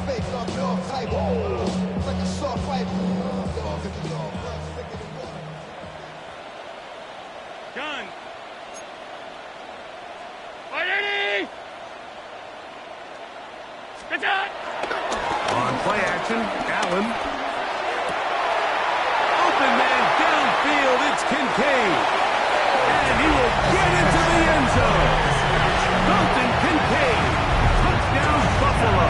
Gun. 180! Good shot! On play action, Allen. Open man downfield, it's Kincaid. And he will get into the end zone. Dalton Kincaid, touchdown Buffalo.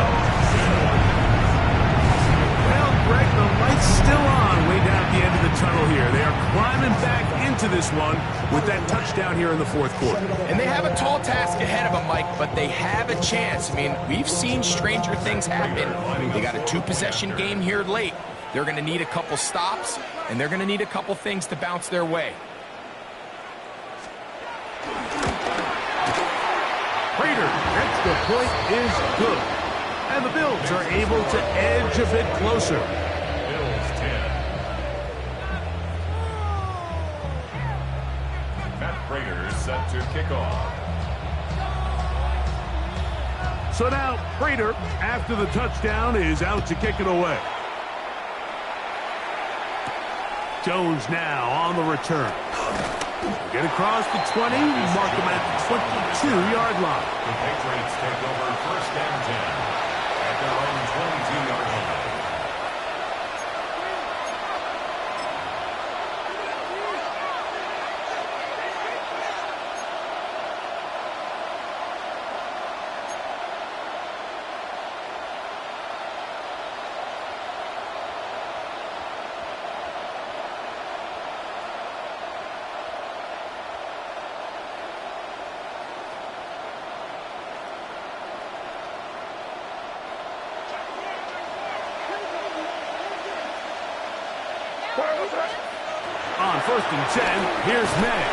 Well, Greg, the light's still on way down at the end of the tunnel here. They are climbing back into this one with that touchdown here in the 4th quarter. And they have a tall task ahead of them, Mike, but they have a chance. I mean, we've seen stranger things happen. They got a 2-possession game here late. They're going to need a couple stops, and they're going to need a couple things to bounce their way. Prater, extra point is good. And the Bills are able to edge a bit closer. Bills 10. Matt Prater is set to kick off. So now Prater, after the touchdown, is out to kick it away. Jones now on the return. Get across the 20, mark him at the 22-yard line. The Patriots take over 1st and 10 at their own 22-yard line. On 1st and 10, here's May.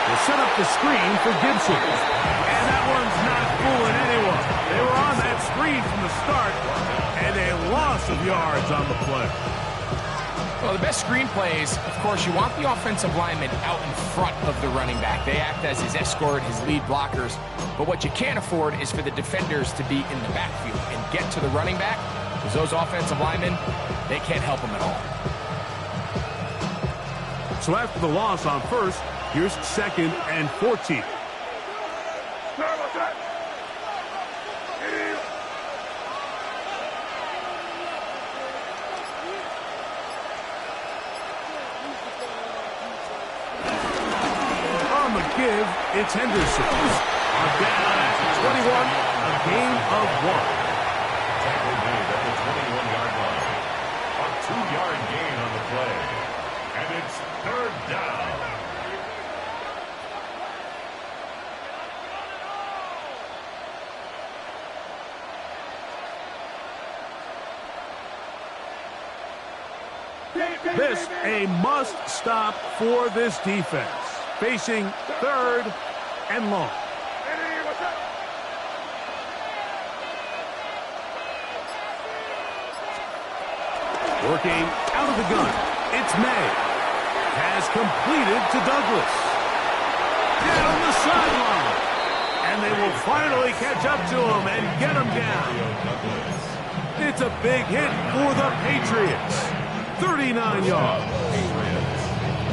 Will set up the screen for Gibson. And that one's not fooling anyone. They were on that screen from the start, and a loss of yards on the play. Well, the best screen plays, of course, you want the offensive lineman out in front of the running back. They act as his escort, his lead blockers. But what you can't afford is for the defenders to be in the backfield and get to the running back, because those offensive linemen, they can't help him at all. So after the loss on 1st, here's 2nd and 14. On the give, it's Henderson. On down at the 21, a gain of 1. Tackle made at the 21-yard line. A 2-yard gain on the play. And it's 3rd down. This a must stop for this defense. Facing 3rd and long. Working out of the gun. It's May. Has completed to Douglas. Down the sideline. And they will finally catch up to him and get him down. It's a big hit for the Patriots. 39 yards.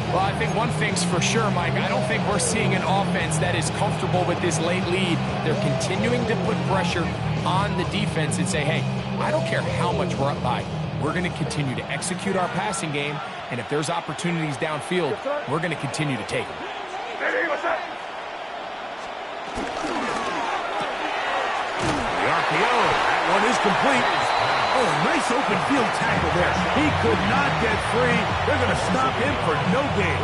Well, I think one thing's for sure, Mike. I don't think we're seeing an offense that is comfortable with this late lead. They're continuing to put pressure on the defense and say, hey, I don't care how much we're up by. We're going to continue to execute our passing game, and if there's opportunities downfield, we're going to continue to take them. The RPO, that one is complete. Oh, nice open field tackle there. He could not get free. They're going to stop him for no gain.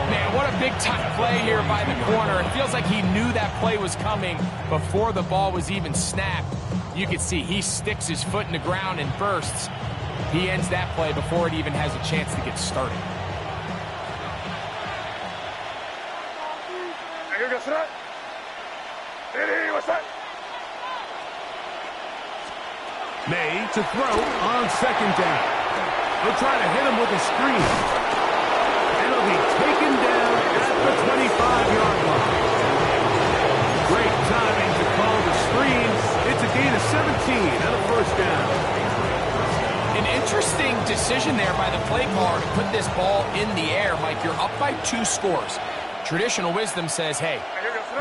Man, what a big-time play here by the corner. It feels like he knew that play was coming before the ball was even snapped. You can see he sticks his foot in the ground and bursts. He ends that play before it even has a chance to get started. May to throw on 2nd down. They'll try to hit him with a screen. And he'll be taken down at the 25-yard line. Great timing to call the screen. It's a gain of 17 and a 1st down. An interesting decision there by the play caller to put this ball in the air. Mike, you're up by 2 scores. Traditional wisdom says, hey,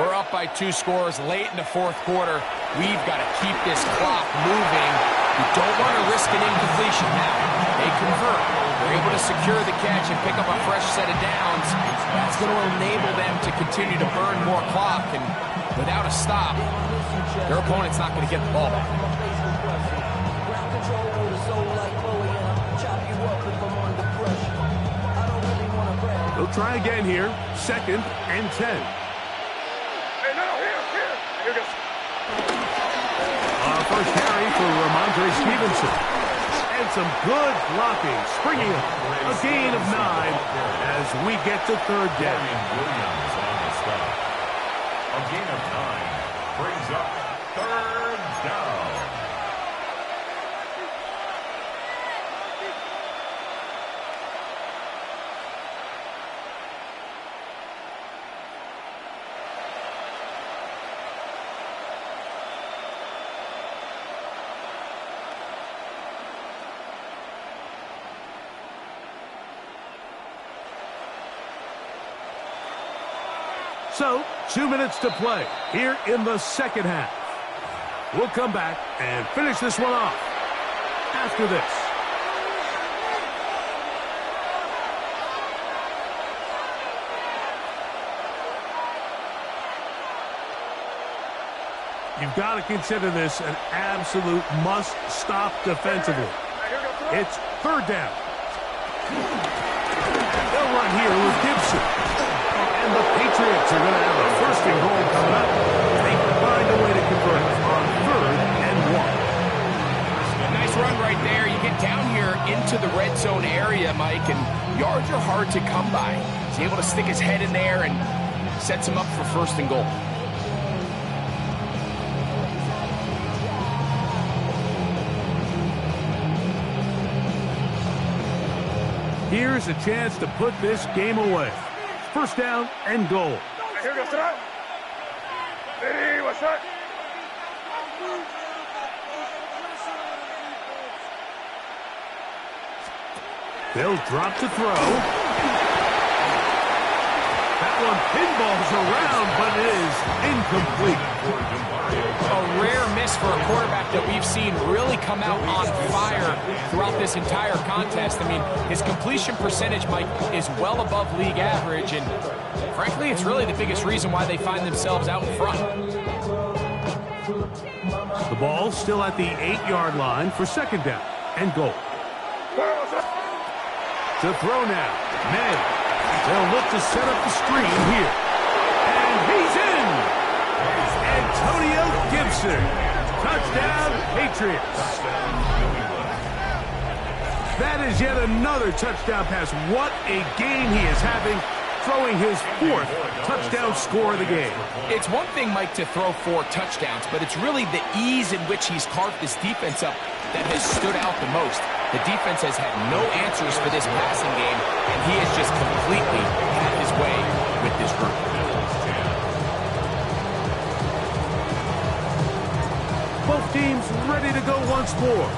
we're up by 2 scores late in the 4th quarter. We've got to keep this clock moving. We don't want to risk an incompletion now. They convert. They're able to secure the catch and pick up a fresh set of downs. That's going to enable them to continue to burn more clock. And without a stop, their opponent's not going to get the ball back. They'll try again here. 2nd and 10. First carry for Ramondre Stevenson. And some good blocking. Springing up. A gain of 9 as we get to 3rd down. Williams on the stop. A gain of 9 brings up 3rd down. So, 2 minutes to play here in the 2nd half. We'll come back and finish this one off after this. You've got to consider this an absolute must-stop defensively. It's 3rd down. They'll run here with Gibson. And the Patriots are going to have a 1st and goal coming up. They can find a way to convert on 3rd and 1. A nice run right there. You get down here into the red zone area, Mike, and yards are hard to come by. He's able to stick his head in there and sets him up for 1st and goal. Here's a chance to put this game away. 1st down and goal. Here goes that. Ready, what's that? They'll drop to throw. That one pinballs around, but it is incomplete. A rare miss for a quarterback that we've seen really come out on fire throughout this entire contest. I mean, his completion percentage, Mike, is well above league average, and frankly, it's really the biggest reason why they find themselves out in front. The ball still at the 8-yard line for 2nd down and goal. To throw now, May. They'll look to set up the screen here. And he's in! Antonio Gibson. Touchdown, Patriots. That is yet another touchdown pass. What a game he is having, throwing his 4th touchdown score of the game. It's one thing, Mike, to throw 4 touchdowns, but it's really the ease in which he's carved this defense up that has stood out the most. The defense has had no answers for this passing game, and he has just completely had his way with this group. Both teams ready to go once more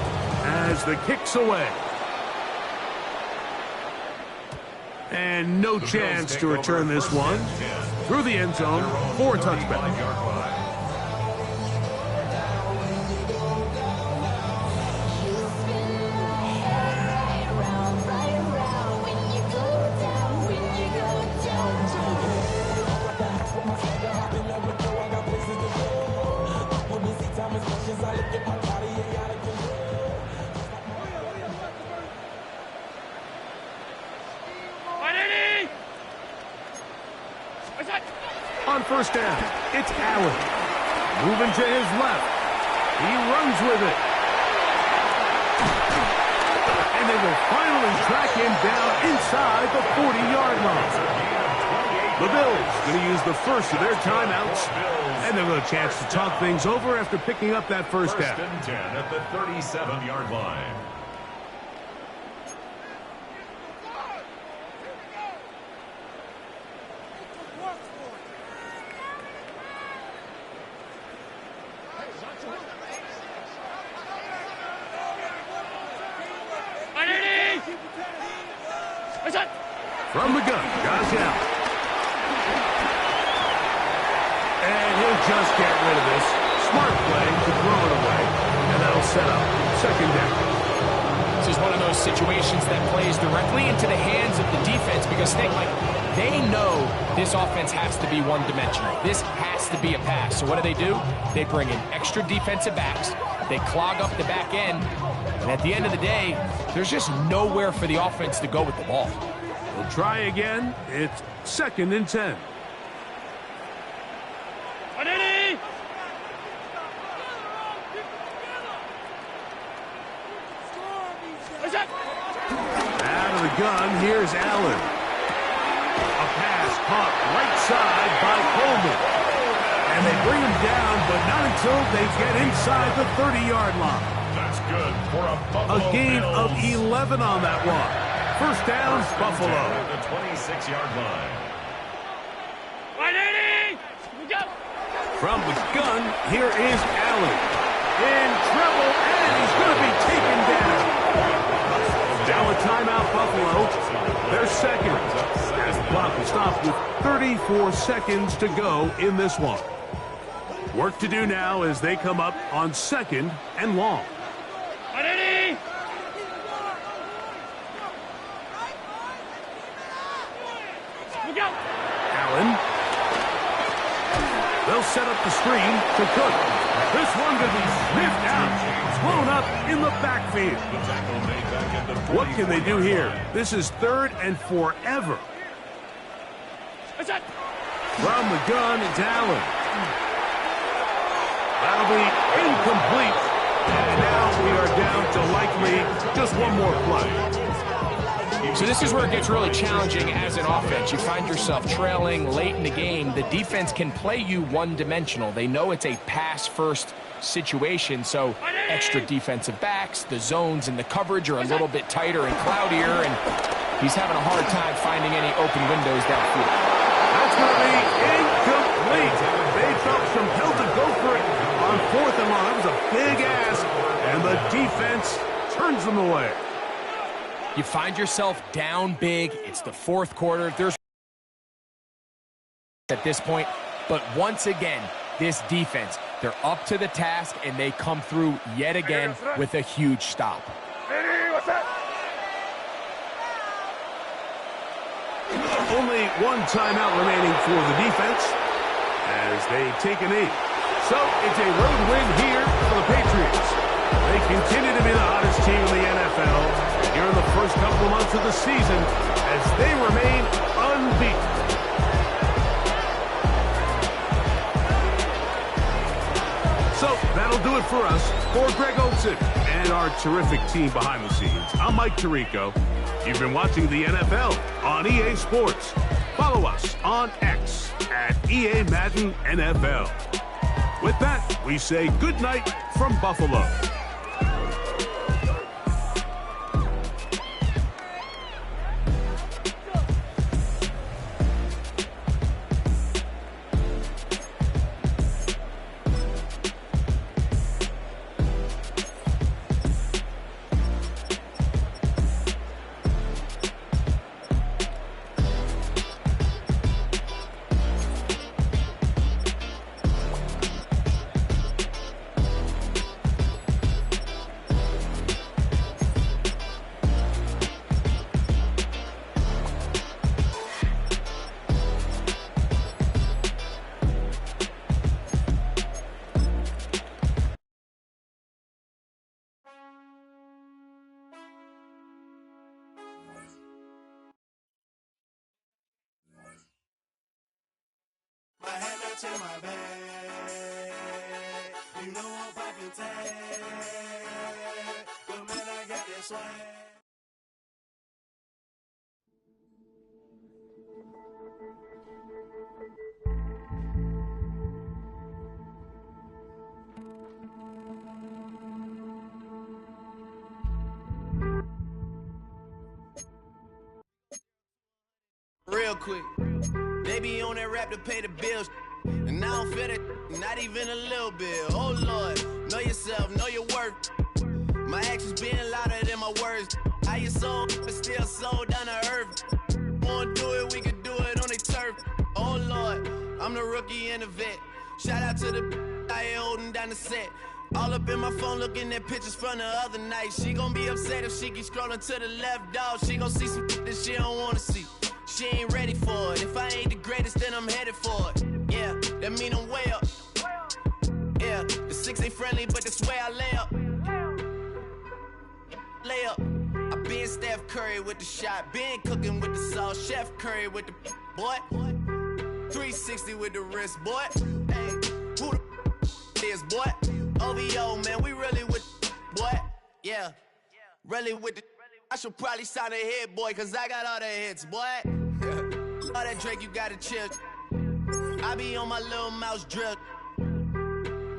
as the kick's away. And no chance to return this one. Through the end zone for a touchback. On 1st down, it's Allen. Moving to his left. He runs with it. And they will finally track him down inside the 40-yard line. The Bills going to use the first of their timeouts. And they'll have a chance to talk things over after picking up that 1st down. 1st and 10 at the 37-yard line. From the gun, Josh Allen. And he'll just get rid of this. Smart play to throw it away. And that'll set up 2nd down. This is one of those situations that plays directly into the hands of the defense because they know this offense has to be one-dimensional. This has to be a pass. So what do? They bring in extra defensive backs. They clog up the back end. And at the end of the day, there's just nowhere for the offense to go with the ball. We'll try again. It's 2nd and 10. Out of the gun, here's Allen. A pass caught right side by Coleman. And they bring him down, but not until they get inside the 30-yard line. That's good for a Buffalo A gain Bills. of 11 on that one. 1st down, Buffalo. At the 26-yard line. From the gun, here is Allen. In trouble, and he's going to be taken down. Now a timeout, Buffalo. They're 2nd. As the clock will stop with 34 seconds to go in this one. Work to do now as they come up on 2nd and long. Allen. They'll set up the screen to Cook. This one to be sniffed out. Thrown up in the backfield. What can they do here? This is 3rd and forever. From the gun, it's Allen. That'll be incomplete. And now we are down to likely just one more play. So this is where it gets really challenging as an offense. You find yourself trailing late in the game. The defense can play you one-dimensional. They know it's a pass-first situation, so extra defensive backs, the zones and the coverage are a little bit tighter and cloudier, and he's having a hard time finding any open windows downfield. That's going to be incomplete. They felt compelled to go for it on 4th and long. That was a big ask, and the defense turns them away. You find yourself down big. It's the 4th quarter. There's at this point, but once again, this defense, they're up to the task, and they come through yet again with a huge stop. Only one timeout remaining for the defense as they take a knee. So it's a road win here for the Patriots. They continue to be the hottest team in the NFL here in the first couple of months of the season as they remain unbeaten. So that'll do it for us. For Greg Olson and our terrific team behind the scenes, I'm Mike Tirico. You've been watching the NFL on EA Sports. Follow us on X at EA Madden NFL. With that, we say good night from Buffalo. My hand out in my bag. You know I'm poppin' tag. But man, I got that swag. Real quick. They be on that rap to pay the bills. And I don't feel it, not even a little bit. Oh Lord, know yourself, know your worth. My actions being louder than my words. How you sold, but still sold down to earth. Wanna do it, we can do it on the turf. Oh Lord, I'm the rookie and the vet. Shout out to the I ain't holding down the set. All up in my phone looking at pictures from the other night. She gon' be upset if she keep scrolling to the left, dog. She gon' see some that she don't wanna see. She ain't ready for it. If I ain't the greatest, then I'm headed for it. Yeah, that mean I'm way up. Yeah, the 6 ain't friendly, but that's where I lay up. Lay up. I been Steph Curry with the shot. Been cooking with the sauce. Chef Curry with the boy. 360 with the wrist, boy. Hey, who the is, boy? OVO, man, we really with boy. Yeah, really with the. I should probably sign a hit, boy, cause I got all the hits, boy. All that Drake, you gotta chill. I be on my little mouse drip.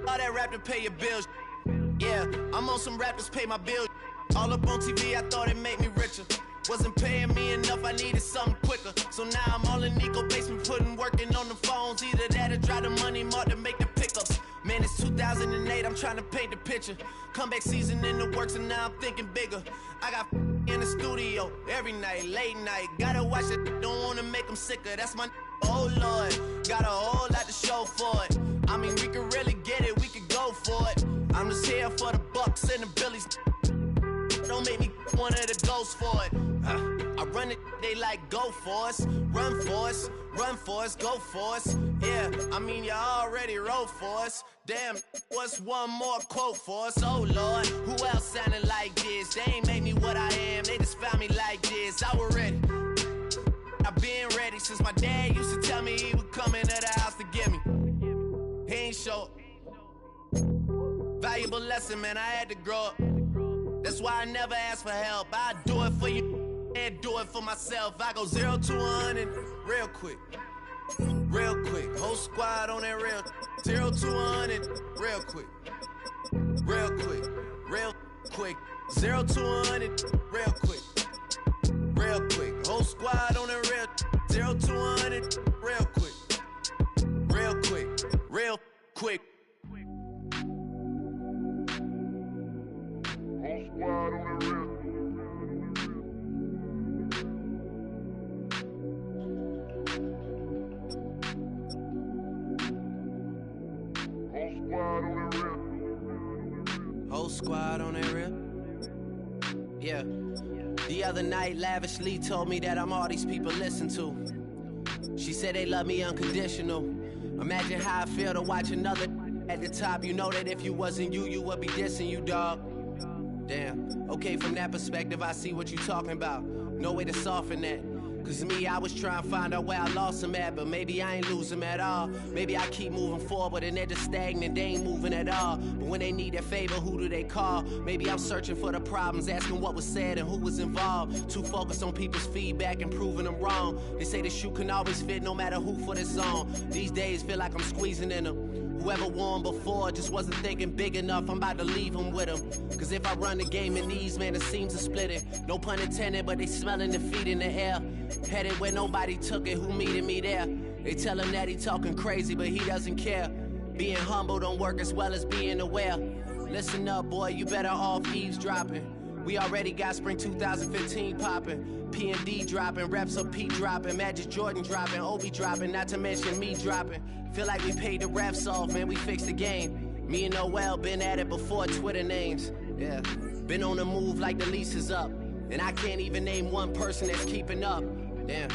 All that rap to pay your bills. Yeah, I'm on some rappers pay my bills. All up on TV, I thought it made me richer. Wasn't paying me enough, I needed something quicker. So now I'm all in Nico basement, working on the phones. Either that or drive the money mark to make the pickups. Man, it's 2008, I'm trying to paint the picture. Comeback season in the works, and now I'm thinking bigger. I got in the studio every night, late night. Gotta watch it, don't wanna make them sicker. That's my oh Lord, got a whole lot to show for it. I mean, we could really get it, we could go for it. I'm just here for the Bucks and the Billies. Don't make me one of the ghosts for it. I run it, they like go for us. Run for us, run for us, go for us. Yeah, I mean, you already wrote for us. Damn, what's one more quote for us? Oh Lord, who else sounding like this? They ain't made me what I am, they just found me like this. I was ready, I've been ready since my dad used to tell me he would come into the house to get me. He ain't show. Valuable lesson, man, I had to grow up. That's why I never ask for help. I do it for you and do it for myself. I go 0 to 100 real quick. Real quick. Whole squad on that real. 0 to 100 real quick. Real quick. Real quick. 0 to 100 real quick. Real quick. Whole squad on that real. 0 to 100 real quick. Real quick. Real quick. Whole squad on the real. Whole squad on that real. Yeah. The other night, Lavishly told me that I'm all these people listen to. She said they love me unconditional. Imagine how I feel to watch another at the top. You know that if you wasn't you, you would be dissing you, dog. Damn. Okay, from that perspective, I see what you talking about. No way to soften that. Cause me, I was trying to find out where I lost him at, but maybe I ain't lose him at all. Maybe I keep moving forward and they're just stagnant, they ain't moving at all. But when they need their favor, who do they call? Maybe I'm searching for the problems, asking what was said and who was involved. Too focused on people's feedback and proving them wrong. They say the shoe can always fit no matter who for this song. These days feel like I'm squeezing in them. Whoever won before just wasn't thinking big enough. I'm about to leave him with him. Cause if I run the game in these, man, it seems to split it. No pun intended, but they smelling defeat in the air. Headed where nobody took it, who meeting me there? They tell him that he talking crazy, but he doesn't care. Being humble don't work as well as being aware. Listen up, boy, you better off eavesdropping. We already got spring 2015 popping. P&D dropping, reps of P dropping, Magic Jordan dropping, Obi dropping, not to mention me dropping. Feel like we paid the refs off, man, we fixed the game. Me and Noel been at it before Twitter names. Yeah, been on the move like the lease is up. And I can't even name one person that's keeping up. Damn,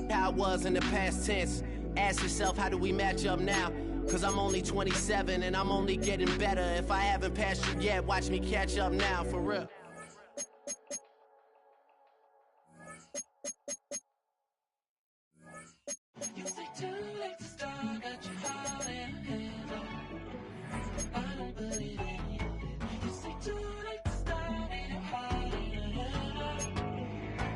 how I was in the past tense. Ask yourself, how do we match up now? Cause I'm only 27 and I'm only getting better. If I haven't passed you yet, watch me catch up now, for real. You say too late to start, got your heart in a handle. I don't believe it. You say too late to start, ain't your heart in a handle.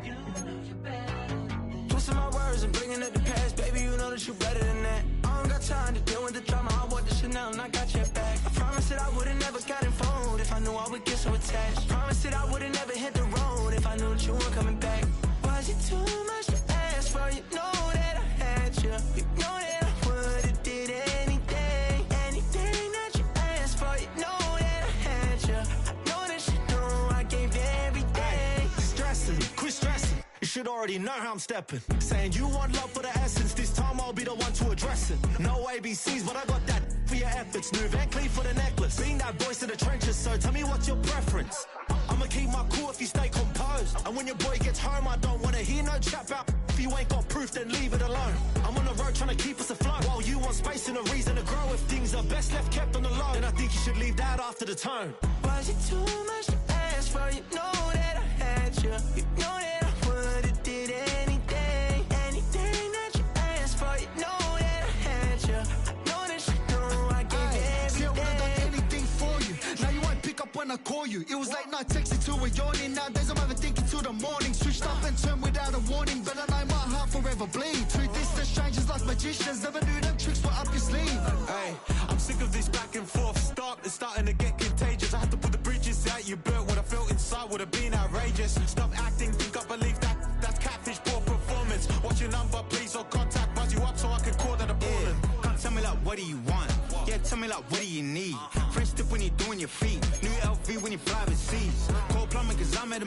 You know you better than that. Twisting my words and bringing up the past, baby, you know that you better than that. I don't got time to deal with the drama, I want the Chanel and I got your back. I promise that I would've never got involved if I knew I would get so attached. I promise that I would've never hit the road if I knew that you weren't coming back. Was it too much to ask for? You know that I had you. You know that I would've did anything, anything that you asked for. You know that I had you. I know that you know I gave everything. Ay, stressing, quit stressing. You should already know how I'm stepping. Saying you want love for the essence, this time I'll be the one to address it. No ABCs, but I got that for your efforts. New Van Cleef for the necklace. Being that voice in the trenches, so tell me what's your preference. I'ma keep my cool if you stay composed. And when your boy gets home, I don't wanna hear no chat about if you ain't got proof, then leave it alone. I'm on the road trying to keep us afloat, while you want space and a reason to grow. If things are best left kept on the low, then I think you should leave that after the tone. Was it too much to ask for? You know that I had you. You know that I would've did anything, anything that you asked for. You know that I had you. I know that you know I gave everything. See, I would've done anything for you. Now you won't pick up when I call you. It was late night texting to a yawning. Nowadays I'm overthinking till the morning. Switched up and turned without a warning, but I know my heart forever bleed. Two distant strangers like magicians, never knew them tricks were up your sleeve. Hey, I'm sick of this back and forth. It's starting to get contagious. I have to put the bridges out you built. What I felt inside would have been outrageous. Stop acting, think I believe that's catfish, poor performance. What's your number, please, or contact, buzz you up so I can call that a problem. Can't tell me like, what do you want? Yeah, tell me like, what do you need? French tip when you're doing your feet. New LV when you fly overseas. Call plumbing cause I'm at a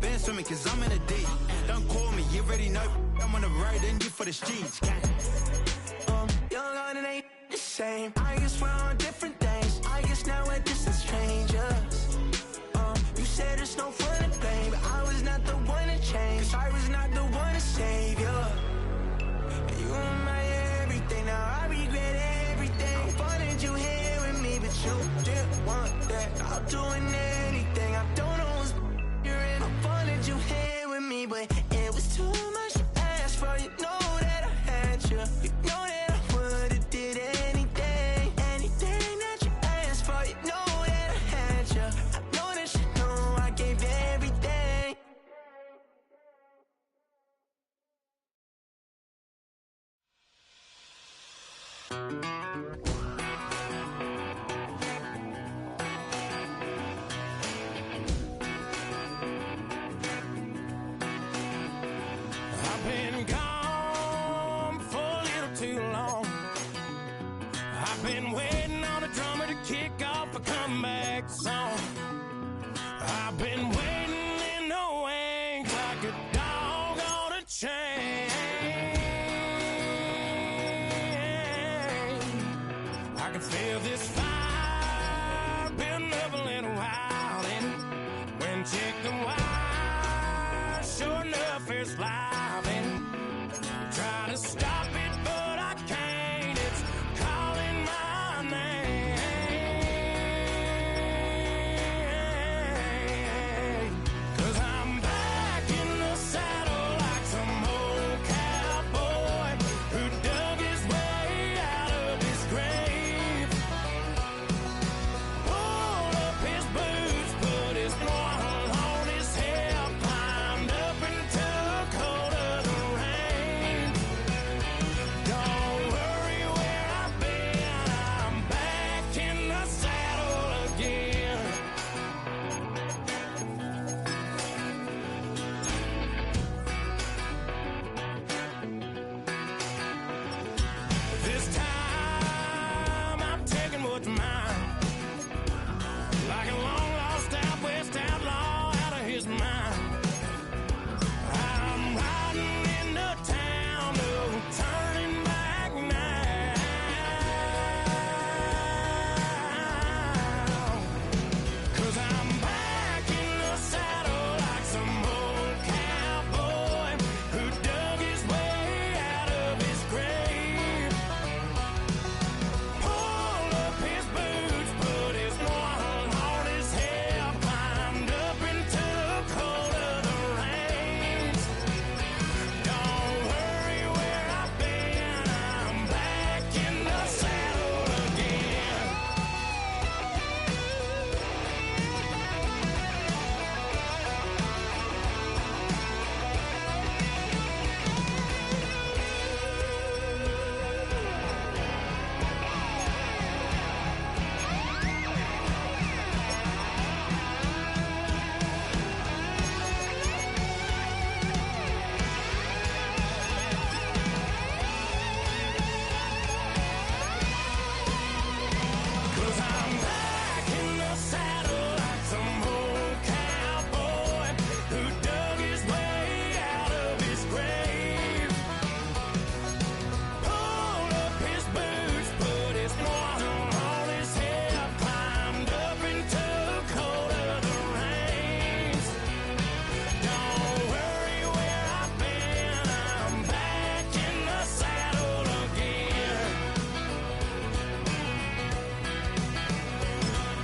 been swimming cause I'm in a deep. Don't call me, you already know I'm on the road and you for the streets. Young and it ain't the same. I guess we're on different things. I guess now we're distant strangers. You said it's no fun to blame, but I was not the one to change. Cause I was not the one to save you. And you were my everything. Now I regret everything. I wanted you here with me, but you didn't want that. I'm doing anything. I don't know what's you're in. I wanted you here with me, but it was too much to ask for. You know that I had you. You know that I would've did anything, anything that you asked for. You know that I had you. I know that you know I like a dog on a chain. I can feel this fire been up a little while, and when chicken wire, sure enough it's live, and trying to stop it, but I can't. It's calling my name. 'Cause I'm back in the saddle like some old cowboy who dug his way out of his grave. Pulled up his boots, put his one on his hip, climbed up and took hold of the reins. Don't worry where I've been, I'm back in the saddle again. This time I'm taking what's mine, like a long lost out west outlaw out of his mind. I'm riding into town, no turning back now. 'Cause I'm back in the saddle like some old cowboy who dug his way out of his grave. Pulled up his boots, put his one on his hip, climbed up and took hold of the reins. Don't worry where I've been, I'm back in the saddle again. Cause I'm back in the saddle like some old cowboy who dug his way out of his grave. Pulled up his boots, put his one on his hip, climbed up and took hold of the reins. Don't worry where I've been, I'm back in the saddle again.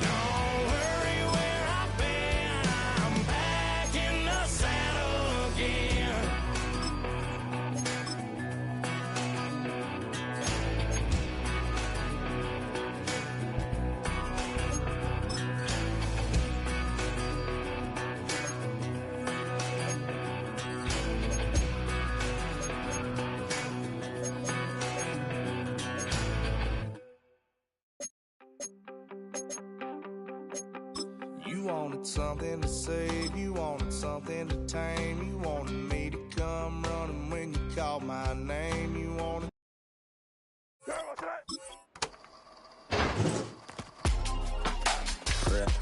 Don't worry where I've been, I'm back in the saddle again. You wanted something to save, you wanted something to tame, you wanted me to come running when you called my name, you wanted.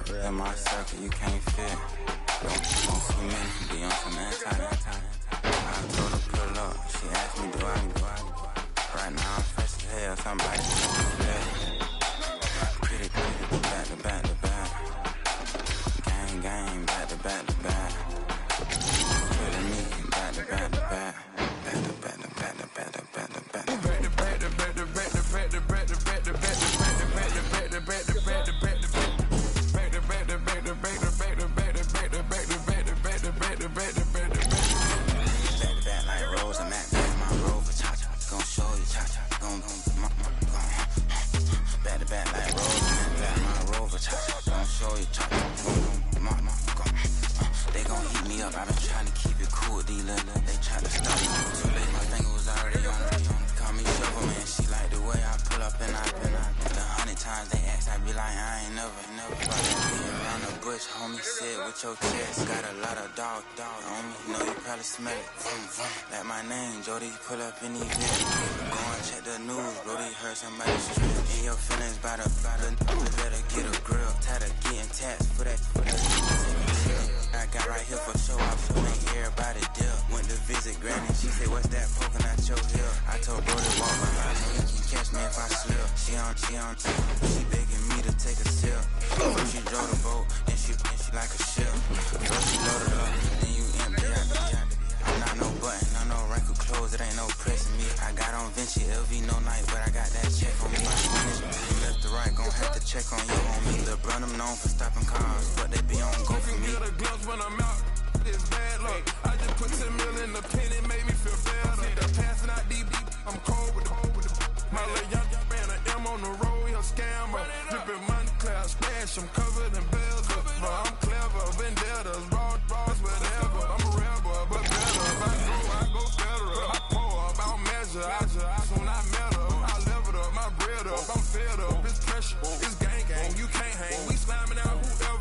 Real in my circle, you can't fit. Don't see me, be on some anti. I told her pull up, she asked me do I. Right now I'm fresh as hell, somebody flip. Pretty, back to back to back. Gang, back to back to back. Putting me back to back to back. Back to back to back to back to back to back. Like Rose and Mac, my Rover, cha-cha, gon' show you, cha-cha, gon' back to back like Rose and Mac, my Rover, cha-cha, gon' show you, cha-cha, they gon' heat me up, I been trying to keep it cool, these little, they try to stop me, too late, my finger was already on it, call me shovel, man, she like the way I pull up and I, the 100 times they ask, I be like, I ain't never, around the bush, homie, said with your chest, got a lot of dog on me, know you probably smell it, like my name, Jody, pull up in these videos, go and check the news, Brody heard somebody strip, in your feelings by the, better get a grill, tired of getting taxed for that, I got right here for show, I make everybody check on your homie. LeBron, I'm known for stopping cars, but they be on go for me. Get a glimpse when I'm out. It's bad luck. I just put 10 mil in the pen, it made me feel better. They're passing out deep. I'm cold with the my little young man, an M on the road, he a scammer. Dripping money, cloud splash, I'm covered in bells. But I'm clever, vendettas, raw, whatever. I'm a rebel, but better. If I go federal. I pour up, I don't measure. Soon I met her, I leveled up, my bread up. I'm fed up, it's pressure, it's gang, you can't hang. We slamming out whoever.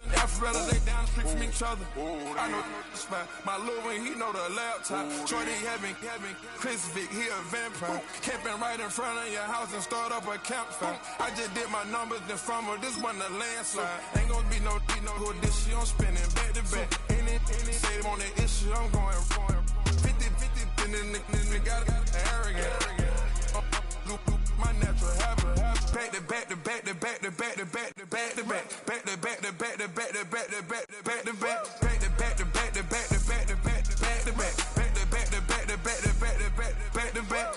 Alphabet, they down the street from each other. I know the spot. My little one, he know the laptop. Shorty having Chris Vick, he a vampire. Camping right in front of your house and start up a campfire. I just did my numbers then from her. This wasn't a landslide. Ain't gonna be no who this shit. I'm spinning back to back. Any say on the issue, I'm going 50, and then the got arrogant. My natural habit. Back to back to back to back to back to back to back to back. Back to back to back to back to back to back to back to back. Back to back to back to back to back to back to back to back. Back to back to back to back to back to back to back.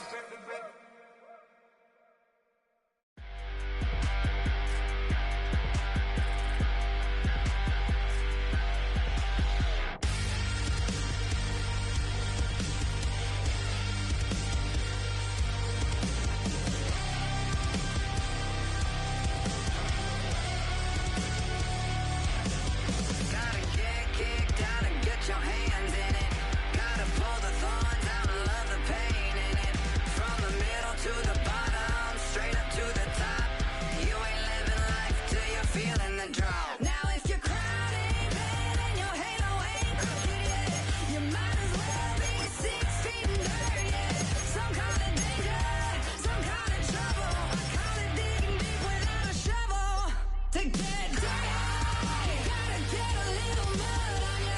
Your hands in it. Gotta pull the thorns out and love the pain in it. From the middle to the bottom, straight up to the top. You ain't living life till you're feeling the drop. Now if your crown ain't red and your halo ain't crooked yet, you might as well be 6 feet in dirt yet. Some kind of danger, some kind of trouble. I call it digging deep without a shovel. To get dirty, you gotta get a little mud on you.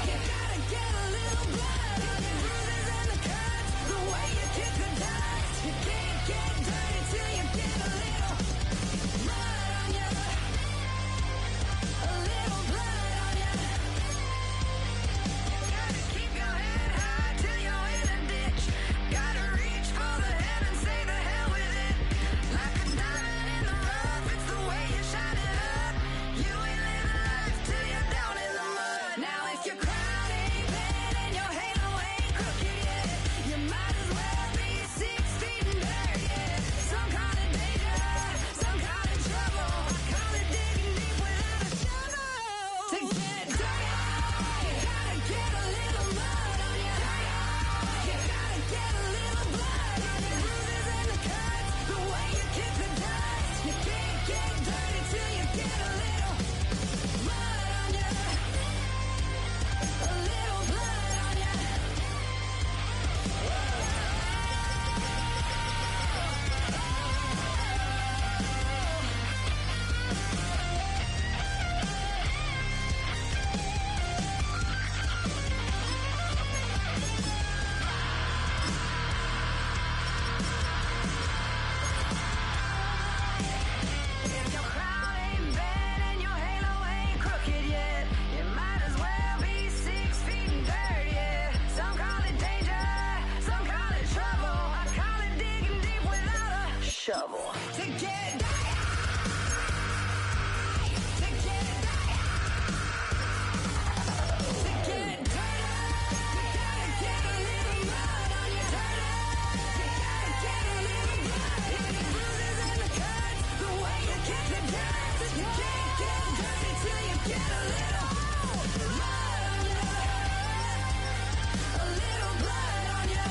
You gotta get a little blood on your bruises and the cuts, the way you kick the dust. You can't get dirty till you get a little mud on you, a little blood on you. Gotta keep your head high till you're in a ditch. Gotta reach for the heavens, say the hell with it. Like a diamond in the rough, it's the way you shine it up. You ain't living life till you're down in the mud. Now if you're shovel. To get dirty. To get dirty. To get dirty. You gotta get a little mud on your dirty. You gotta get a little blood in the bruises and the cuts, the way you kick the dust. You can't get dirty till you get a little mud on you, a little blood on you.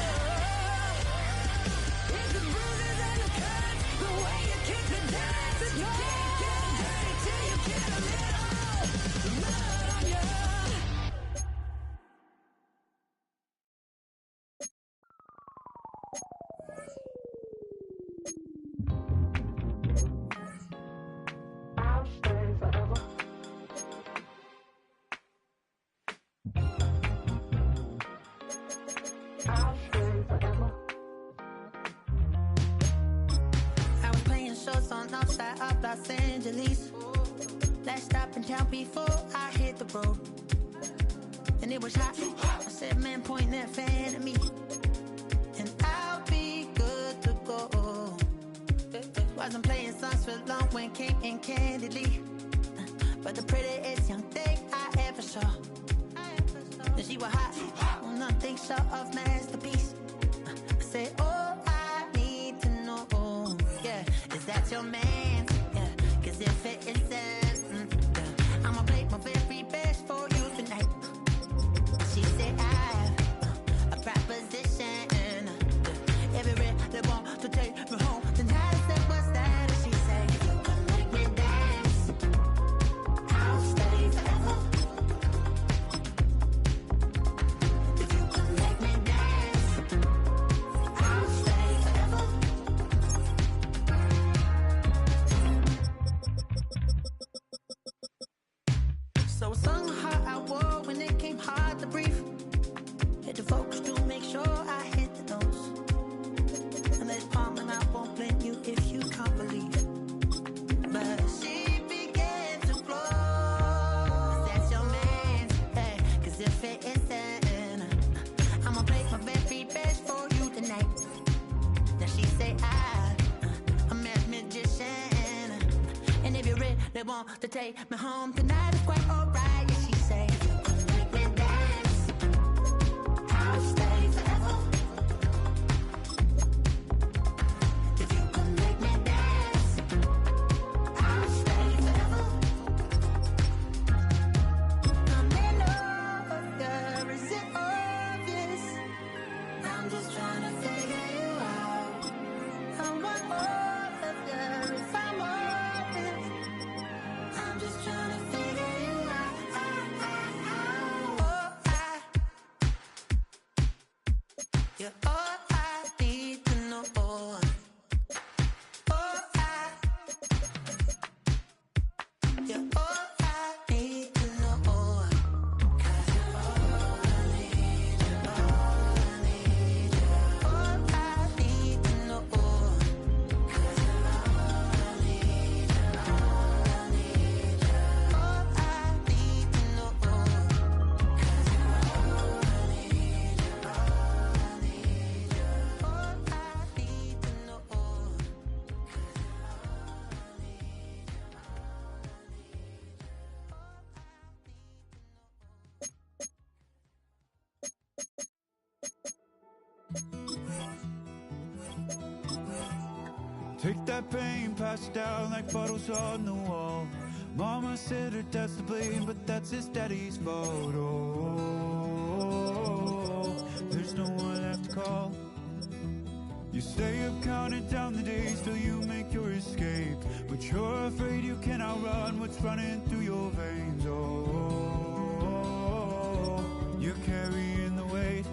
It's the bruises and the cuts, the way you kick the dust. You can't get dirty till you get a little mud on you. I'll stay forever. I'll stay forever. I was playing shows on outside of Los Angeles. Last stop in town before I hit the road. And it was hot. I said, man, point that fan at me. And I'll be good Wasn't playing songs for long when came in candidly. But the prettiest young thing I ever saw. And she was hot, well, nothing short of masterpiece. I said, oh, I need to know, yeah, is that your man? Yeah, cause if it isn't, yeah, I'ma play my very best for you tonight. She said, I have a proposition. Every really want to take me home tonight. I said, what's that? And she said, if you can make me dance, I'll stay forever. If you can make me dance, I'll stay forever. So I sung how I wore when it came hard to breathe. Hit the focus to make sure I hit the notes. And there's palm and I won't blame you if you can't believe it. But she began to flow. That's your man, hey, cause if it isn't, I'ma play my very best for you tonight. Then she say I'm a magician. And if you really want to take me home tonight, it's quite alright. Yeah, she say, if you can make me dance, I'll stay forever. If you can make me dance, I'll stay forever. I'm in love, girl, is it obvious? I'm just trying to figure you out. I want all of you if I'm honest. I'm just trying to figure you out. You're all I need to know. You're all I need to know. 'Cause you're all I need, you're all I need, you're all I need to know. 'Cause you're all I need, you're all I need, you're all I need to know. 'Cause you're all I need, you're all I need, you're all I need to know. Take that pain, pass it down like bottles on the wall. Mama said her dad's to blame, but that's his daddy's fault. Oh, there's no one left to call. You stay up counting down the days till you make your escape, but you're afraid you can outrun what's running through your veins. Oh, you're carrying the weight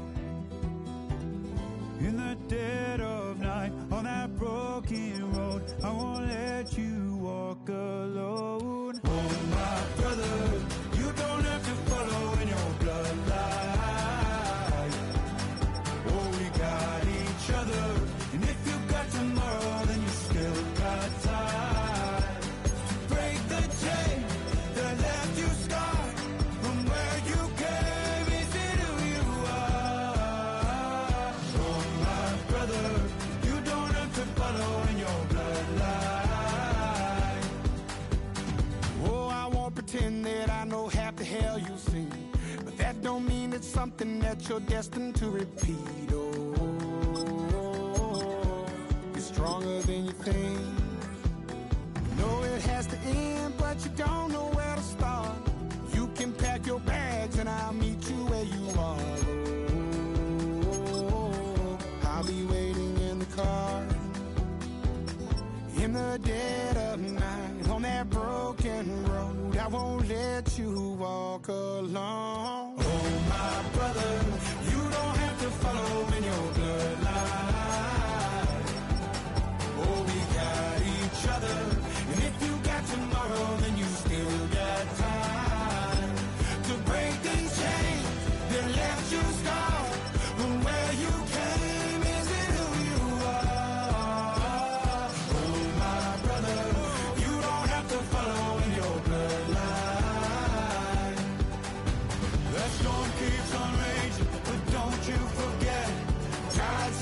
in the dead of night on that broken road. I won't let you walk alone. Oh, my brother, you don't have to follow in your bloodline. Oh, we got each other, and if you got tomorrow, then you still got time. Break the chain that left you scarred from where you came. Is it who you are? Oh, my brother, you don't have to follow in your bloodline. Oh, I won't pretend that I know half the hell you've seen, but that don't mean it's something that you're destined to repeat. Oh, you're stronger than you think. Know it has to end, but you don't know where to start. You can pack your bags and I'll meet you where you are. Oh, I'll be waiting in the car in the dead of night on that broken road. I won't let you walk alone. Oh, my brother, you don't have to follow in your bloodline. Oh, we got each other, and if you got tomorrow, then you still got time to break the chain that left you scarred from where you came. Is it who you are? Oh, my brother, you don't have to follow in your bloodline. That storm keeps on raging, but don't you forget, tides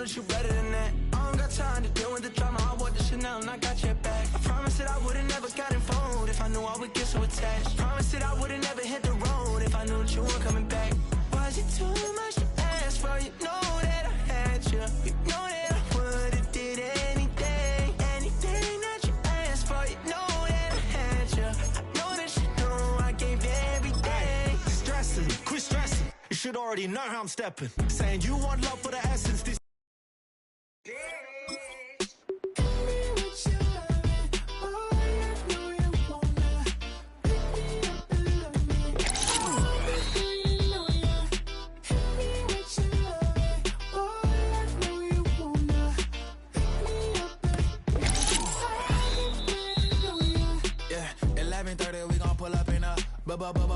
that you better than that. I don't got time to deal with the drama. I want the Chanel and I got your back. I promise that I would've never gotten phoned if I knew I would get so attached. Promise that I would've never hit the road if I knew that you weren't coming back. Was it too much to ask for? You know that I had you. You know that I would've did anything, anything that you asked for. You know that I had you. I know that you know I gave everything. Stressing, quit stressing. You should already know how I'm stepping. Saying you want love for the essence. This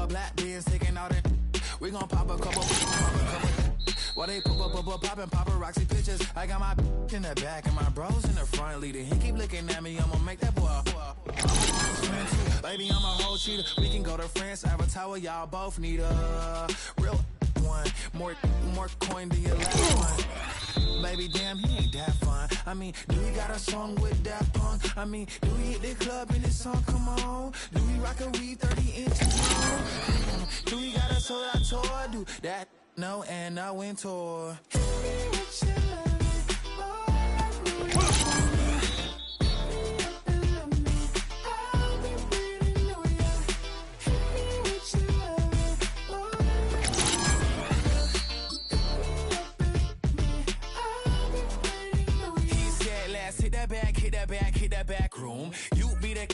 black beans taking out it. We gon' pop a couple. While they poppin' paparazzi pictures. I got my in the back and my bros in the front leading. He keep looking at me, I'ma make that boy. Baby, I'm a whole cheater. We can go to France, Avatar, y'all both need a real one. More coin than your last one. Baby, damn, he ain't that fun. I mean, do we got a song with that punk? I mean, do we hit the club in this song? Come on. Do we rock a weed 30 inches long? Do we got a sold out tour? Do that? No, and no win tour. Hit that back room. You be the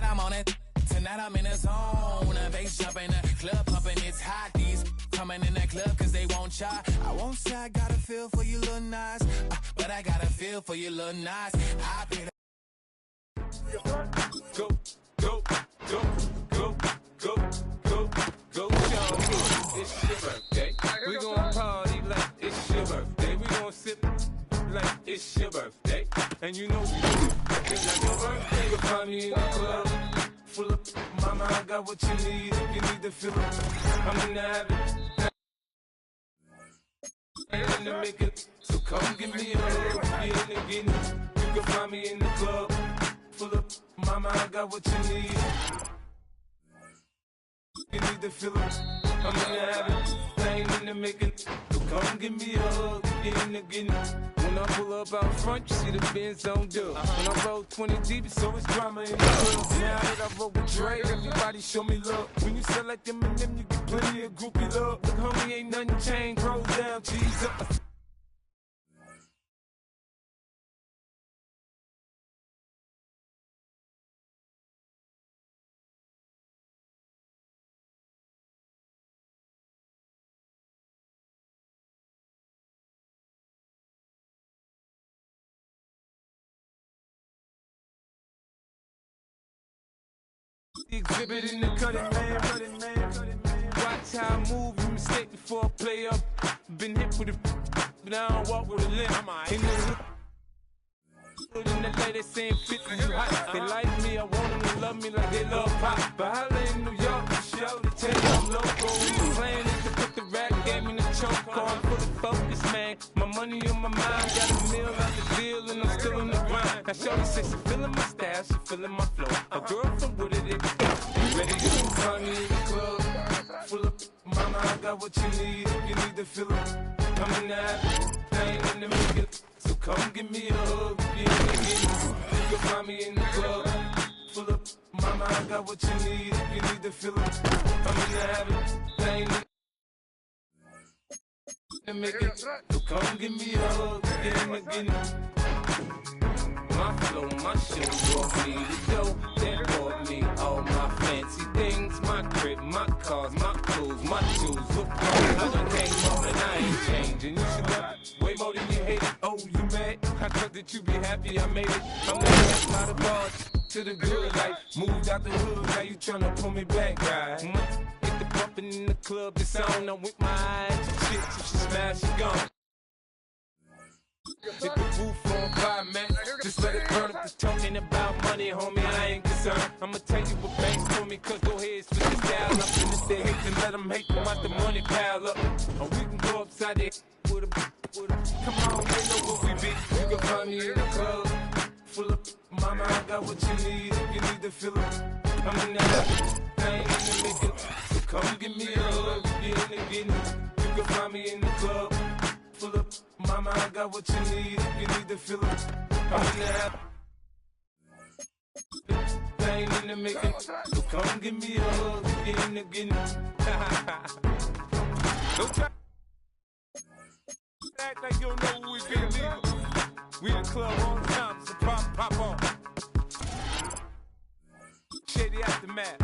I'm on it. Tonight I'm in the zone. Bass jumping, the club pumping, it's hot. These coming in the club cause they won't try. I won't say I got a feel for you little nice, but I got a feel for you little nice. I be the go, go, go, go, go, go, go, show. It's your birthday. We gon' party like it's your birthday. We gon' sip like it's your birthday. And you know we do it. It's like your birthday. You'll find me in the club full of mama, I got what you need. If you need to fill up, I'm in the habit. And to make it, so come give me a hug. Get in the getting. You can find me in the club full of mama, I got what you need. You need to fill up, I'm in the habit. I ain't in the making, so come give me a hug. Get in the getting. When I pull up out front, you see the Benz on dub. When I roll 20 deep, it's always drama in the club. Now that I roll with Dre, everybody show me love. When you sell like them and them, you get plenty of groupie love. Look, homie, ain't nothing changed. Roll down, cheese up. Exhibit in the cutting, man. Watch how I move, you mistake before I play up. Been hit with a but I don't walk with a limp. In the lady saying 50, you hot. They like me, I want them to love me like they love pop. But holla in New York, show to tell you I'm local. The plan is to put the rap game in the choke on. Fully focused, man. My money on my mind, got a meal out the deal, and I'm still in the grind. Now shorty says she feeling my style, she feeling my flow. A girl from Wooded, you ready to find me in the club? Full of mama, I got what you need. If you need to fill up, I'm in the habit. I ain't in the making, so come give me a hug. You can find me in the club. Full of mama, I got what you need. If you need to fill up, I'm in the habit. I ain't in the making, so come give me a hug. My flow, my show brought me the dough that brought me all my fancy things. My crib, my cars, my clothes, my shoes. Look, I done came up and I ain't changing. You should love it way more than you hate it. Oh, you mad? I thought that you be happy I made it. I'm the best by the bars to the good life. Moved out the hood, now you tryna pull me back, right? Get the bumpin' in the club, it's on. I'm with my eyes to chicks. If she smash, she gone. Hit the roof on fire, man. Just let it burn up. Just talking about money, homie. I ain't concerned. I'ma tell you what banks told me. Cause go ahead, switch the style up in this day. Hate to let them hate to watch the money pile up. Or we can go upside there with a. Come on, you know what we be. You can find me in the club. Full of mama, I got what you need. If you need to fill it, I'm in that thing in the making. So come give me a hug. If you're in the getting, you can find me in the club. Full of mama, I got what you need. If you need to fill it, I'm in that thing in the making. So come give me a hug. If you're in the getting. Don't try. Act like you don't know what we be illegal. We in the club all the time, so pop on. Shady aftermath.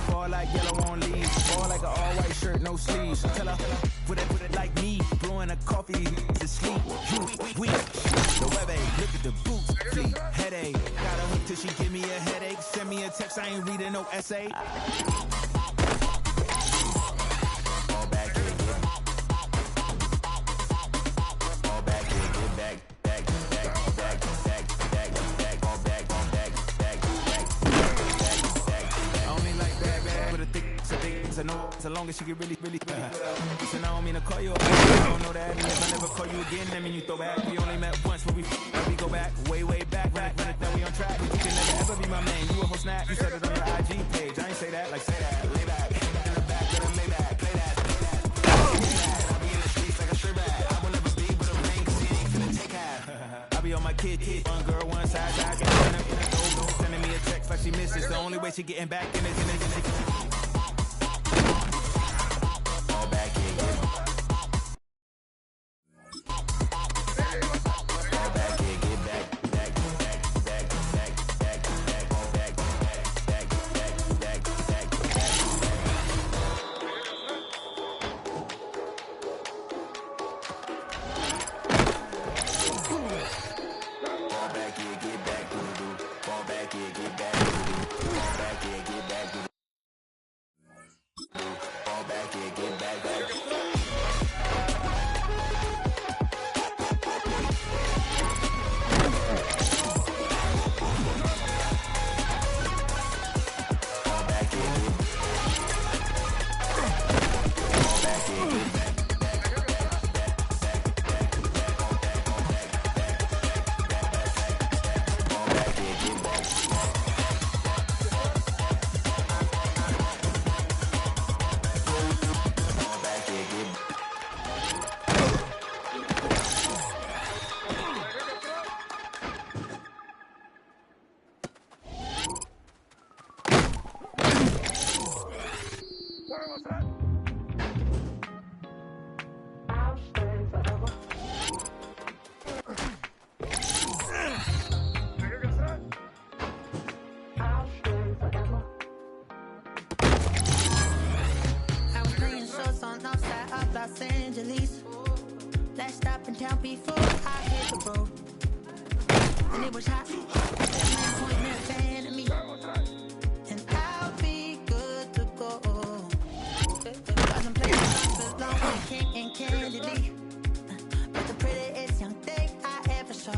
Fall like yellow on leaves, fall like an all-white shirt, no sleeves. Tell her, put it like me, blowing a coffee to sleep. We, the web look at the boots, feet, headache. Got a hook till she give me a headache. Send me a text, I ain't reading no essay. I know so long as she get really listen, I don't mean to call you up. I don't know that. And if I never call you again, that mean you throw back. We only met once when we go back, way back. Run it, then we on track. You can never ever be my man. You a whole snap. You said it on your IG page. I ain't say that, like say that. Lay back, in the back, let him lay back. Play that. I be in the streets like a strip bag. I will never be with a ring, cause he ain't finna take half. I be on my kid, one girl, one side, get in the door, sending me a text like she misses. The only way she getting back in it. Los Angeles. Last stop in town before I hit the road. And it was hot. That man pointing that fan at me. And I'll be good to go. Got some places for long and king and candidly. But the prettiest young thing I ever saw.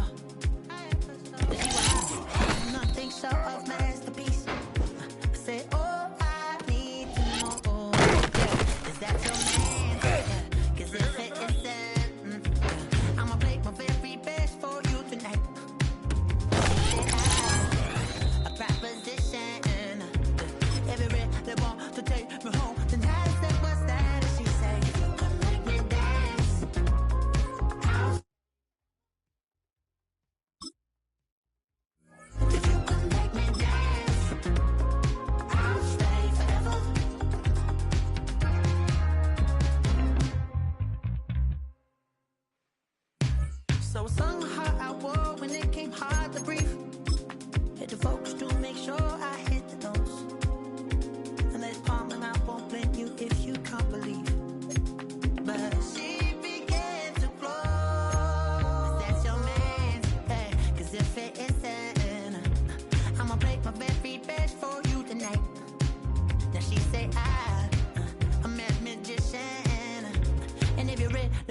But she was hot. Nothing short of masterpiece. I said, oh, I need to know. Yeah, is that your man? Yeah, 'cause if it isn't, I'ma play my very best for you tonight. She said,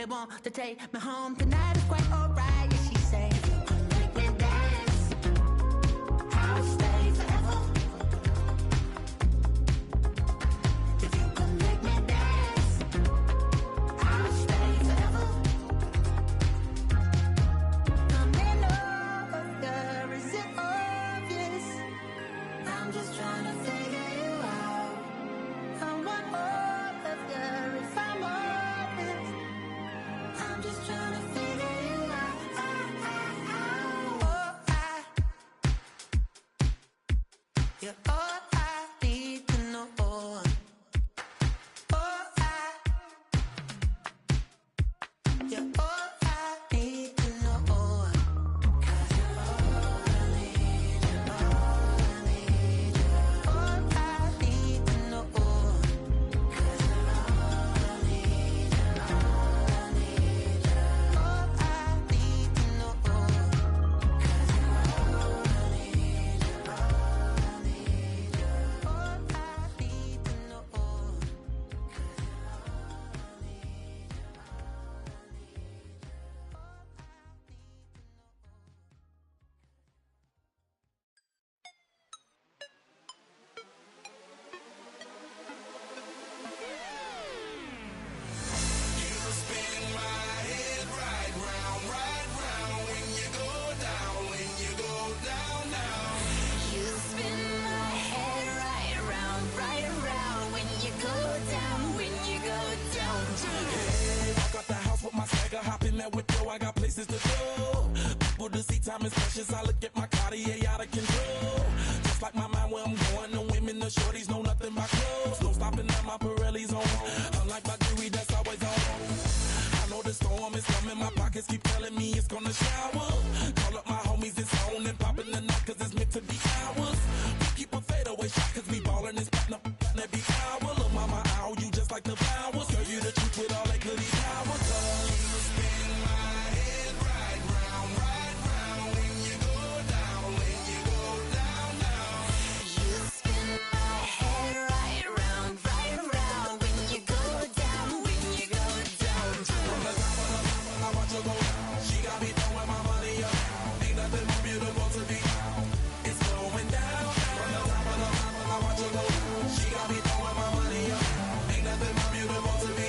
want to take me home tonight. It's quite alright. Yeah, she said, if you could make me dance, I'll stay forever. If you could make me dance, I'll stay forever. I'm in love, girl, is it obvious? I'm just trying to figure you out. I want all of you if I'm honest. I'm just trying to figure you out. You're all I need to know. You're all I need to know. 'Cause you're all I need, you're all I need, you're all I need to know. 'Cause you're all I need, you're all I need, you're all I need to know. 'Cause you're all I need, you're all I need, you're all I need to know. 'Cause you're all I need, you spin my head right round, right around when you go down, when you go down. Hey, I got the house with my swagger, hop in that whip, yo, I got places to go. People to see, time is precious, I look at my Cartier out of control. Just like my mind where I'm going, the women, the shorties know nothing but clothes. No stopping at my Pirelli's on. Unlike my jewelry, that's always on. I know the storm is coming, my pockets keep telling me it's gonna shower. Call up my homies, it's on and popping the night, 'cause it's meant to be ours. We keep a fadeaway shot, 'cause we ballin' and spittin' up every hour. Look, mama, ow, you just like the flowers. Girl, you the truth with all that goody powers. You spin my head right round when you go down, when you go down, down. You spin my head right round when you go down, when you go down. From the top of the mountain, I watch her go down. She got me throwing my money up. Ain't nothing more beautiful to me. It's going down. From the top of the mountain, I watch her go down. She got me throwing my money up. Ain't nothing more beautiful to me.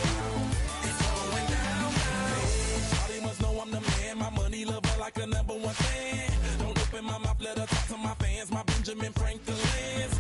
It's going down. Hey, Shawty must know I'm the man. My money lover like a #1 fan. Don't open my mouth, let her talk to my fans. My Benjamin Franklin's.